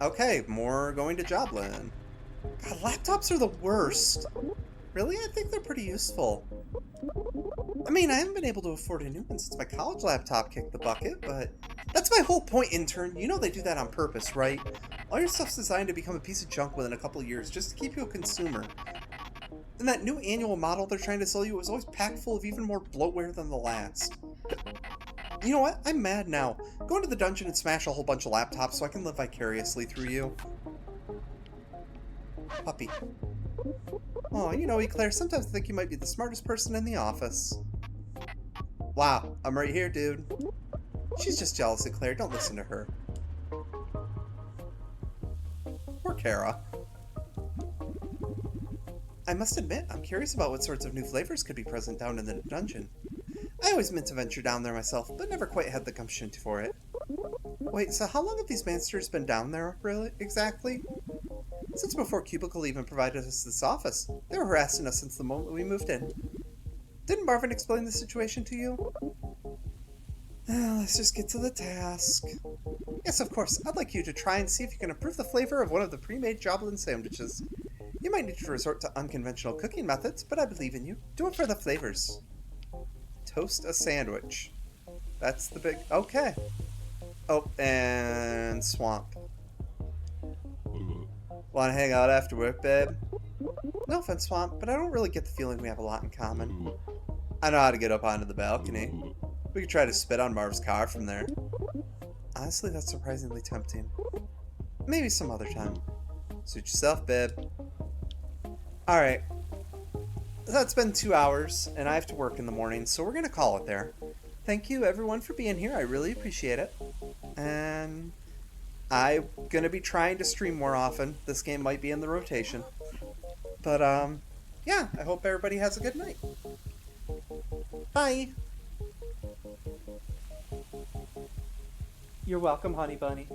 Okay, more going to Joblin. God, laptops are the worst. Really? I think they're pretty useful. I mean, I haven't been able to afford a new one since my college laptop kicked the bucket, but that's my whole point, intern. You know they do that on purpose, right? All your stuff's designed to become a piece of junk within a couple of years, just to keep you a consumer. And that new annual model they're trying to sell you was always packed full of even more bloatware than the last. You know what? I'm mad now. Go into the dungeon and smash a whole bunch of laptops so I can live vicariously through you. Puppy. Oh, you know, Eclair, sometimes I think you might be the smartest person in the office. Wow, I'm right here, dude. She's just jealous, Eclair. Don't listen to her. Poor Kara. I must admit, I'm curious about what sorts of new flavors could be present down in the dungeon. I always meant to venture down there myself, but never quite had the gumption for it. Wait, so how long have these monsters been down there, really, exactly? Since before Cubicle even provided us this office. They were harassing us since the moment we moved in. Didn't Marvin explain the situation to you? Let's just get to the task. Yes, of course. I'd like you to try and see if you can improve the flavor of one of the pre-made Joblin sandwiches. You might need to resort to unconventional cooking methods, but I believe in you. Do it for the flavors. Toast a sandwich. That's the big... Okay. Oh, and Swamp. Want to hang out after work, babe? No offense, Swamp, but I don't really get the feeling we have a lot in common. I know how to get up onto the balcony. We could try to spit on Marv's car from there. Honestly, that's surprisingly tempting. Maybe some other time. Suit yourself, babe. Alright. That's been 2 hours, and I have to work in the morning, so we're going to call it there. Thank you, everyone, for being here. I really appreciate it. And I'm going to be trying to stream more often. This game might be in the rotation. But, yeah, I hope everybody has a good night. Bye! You're welcome, honey bunny.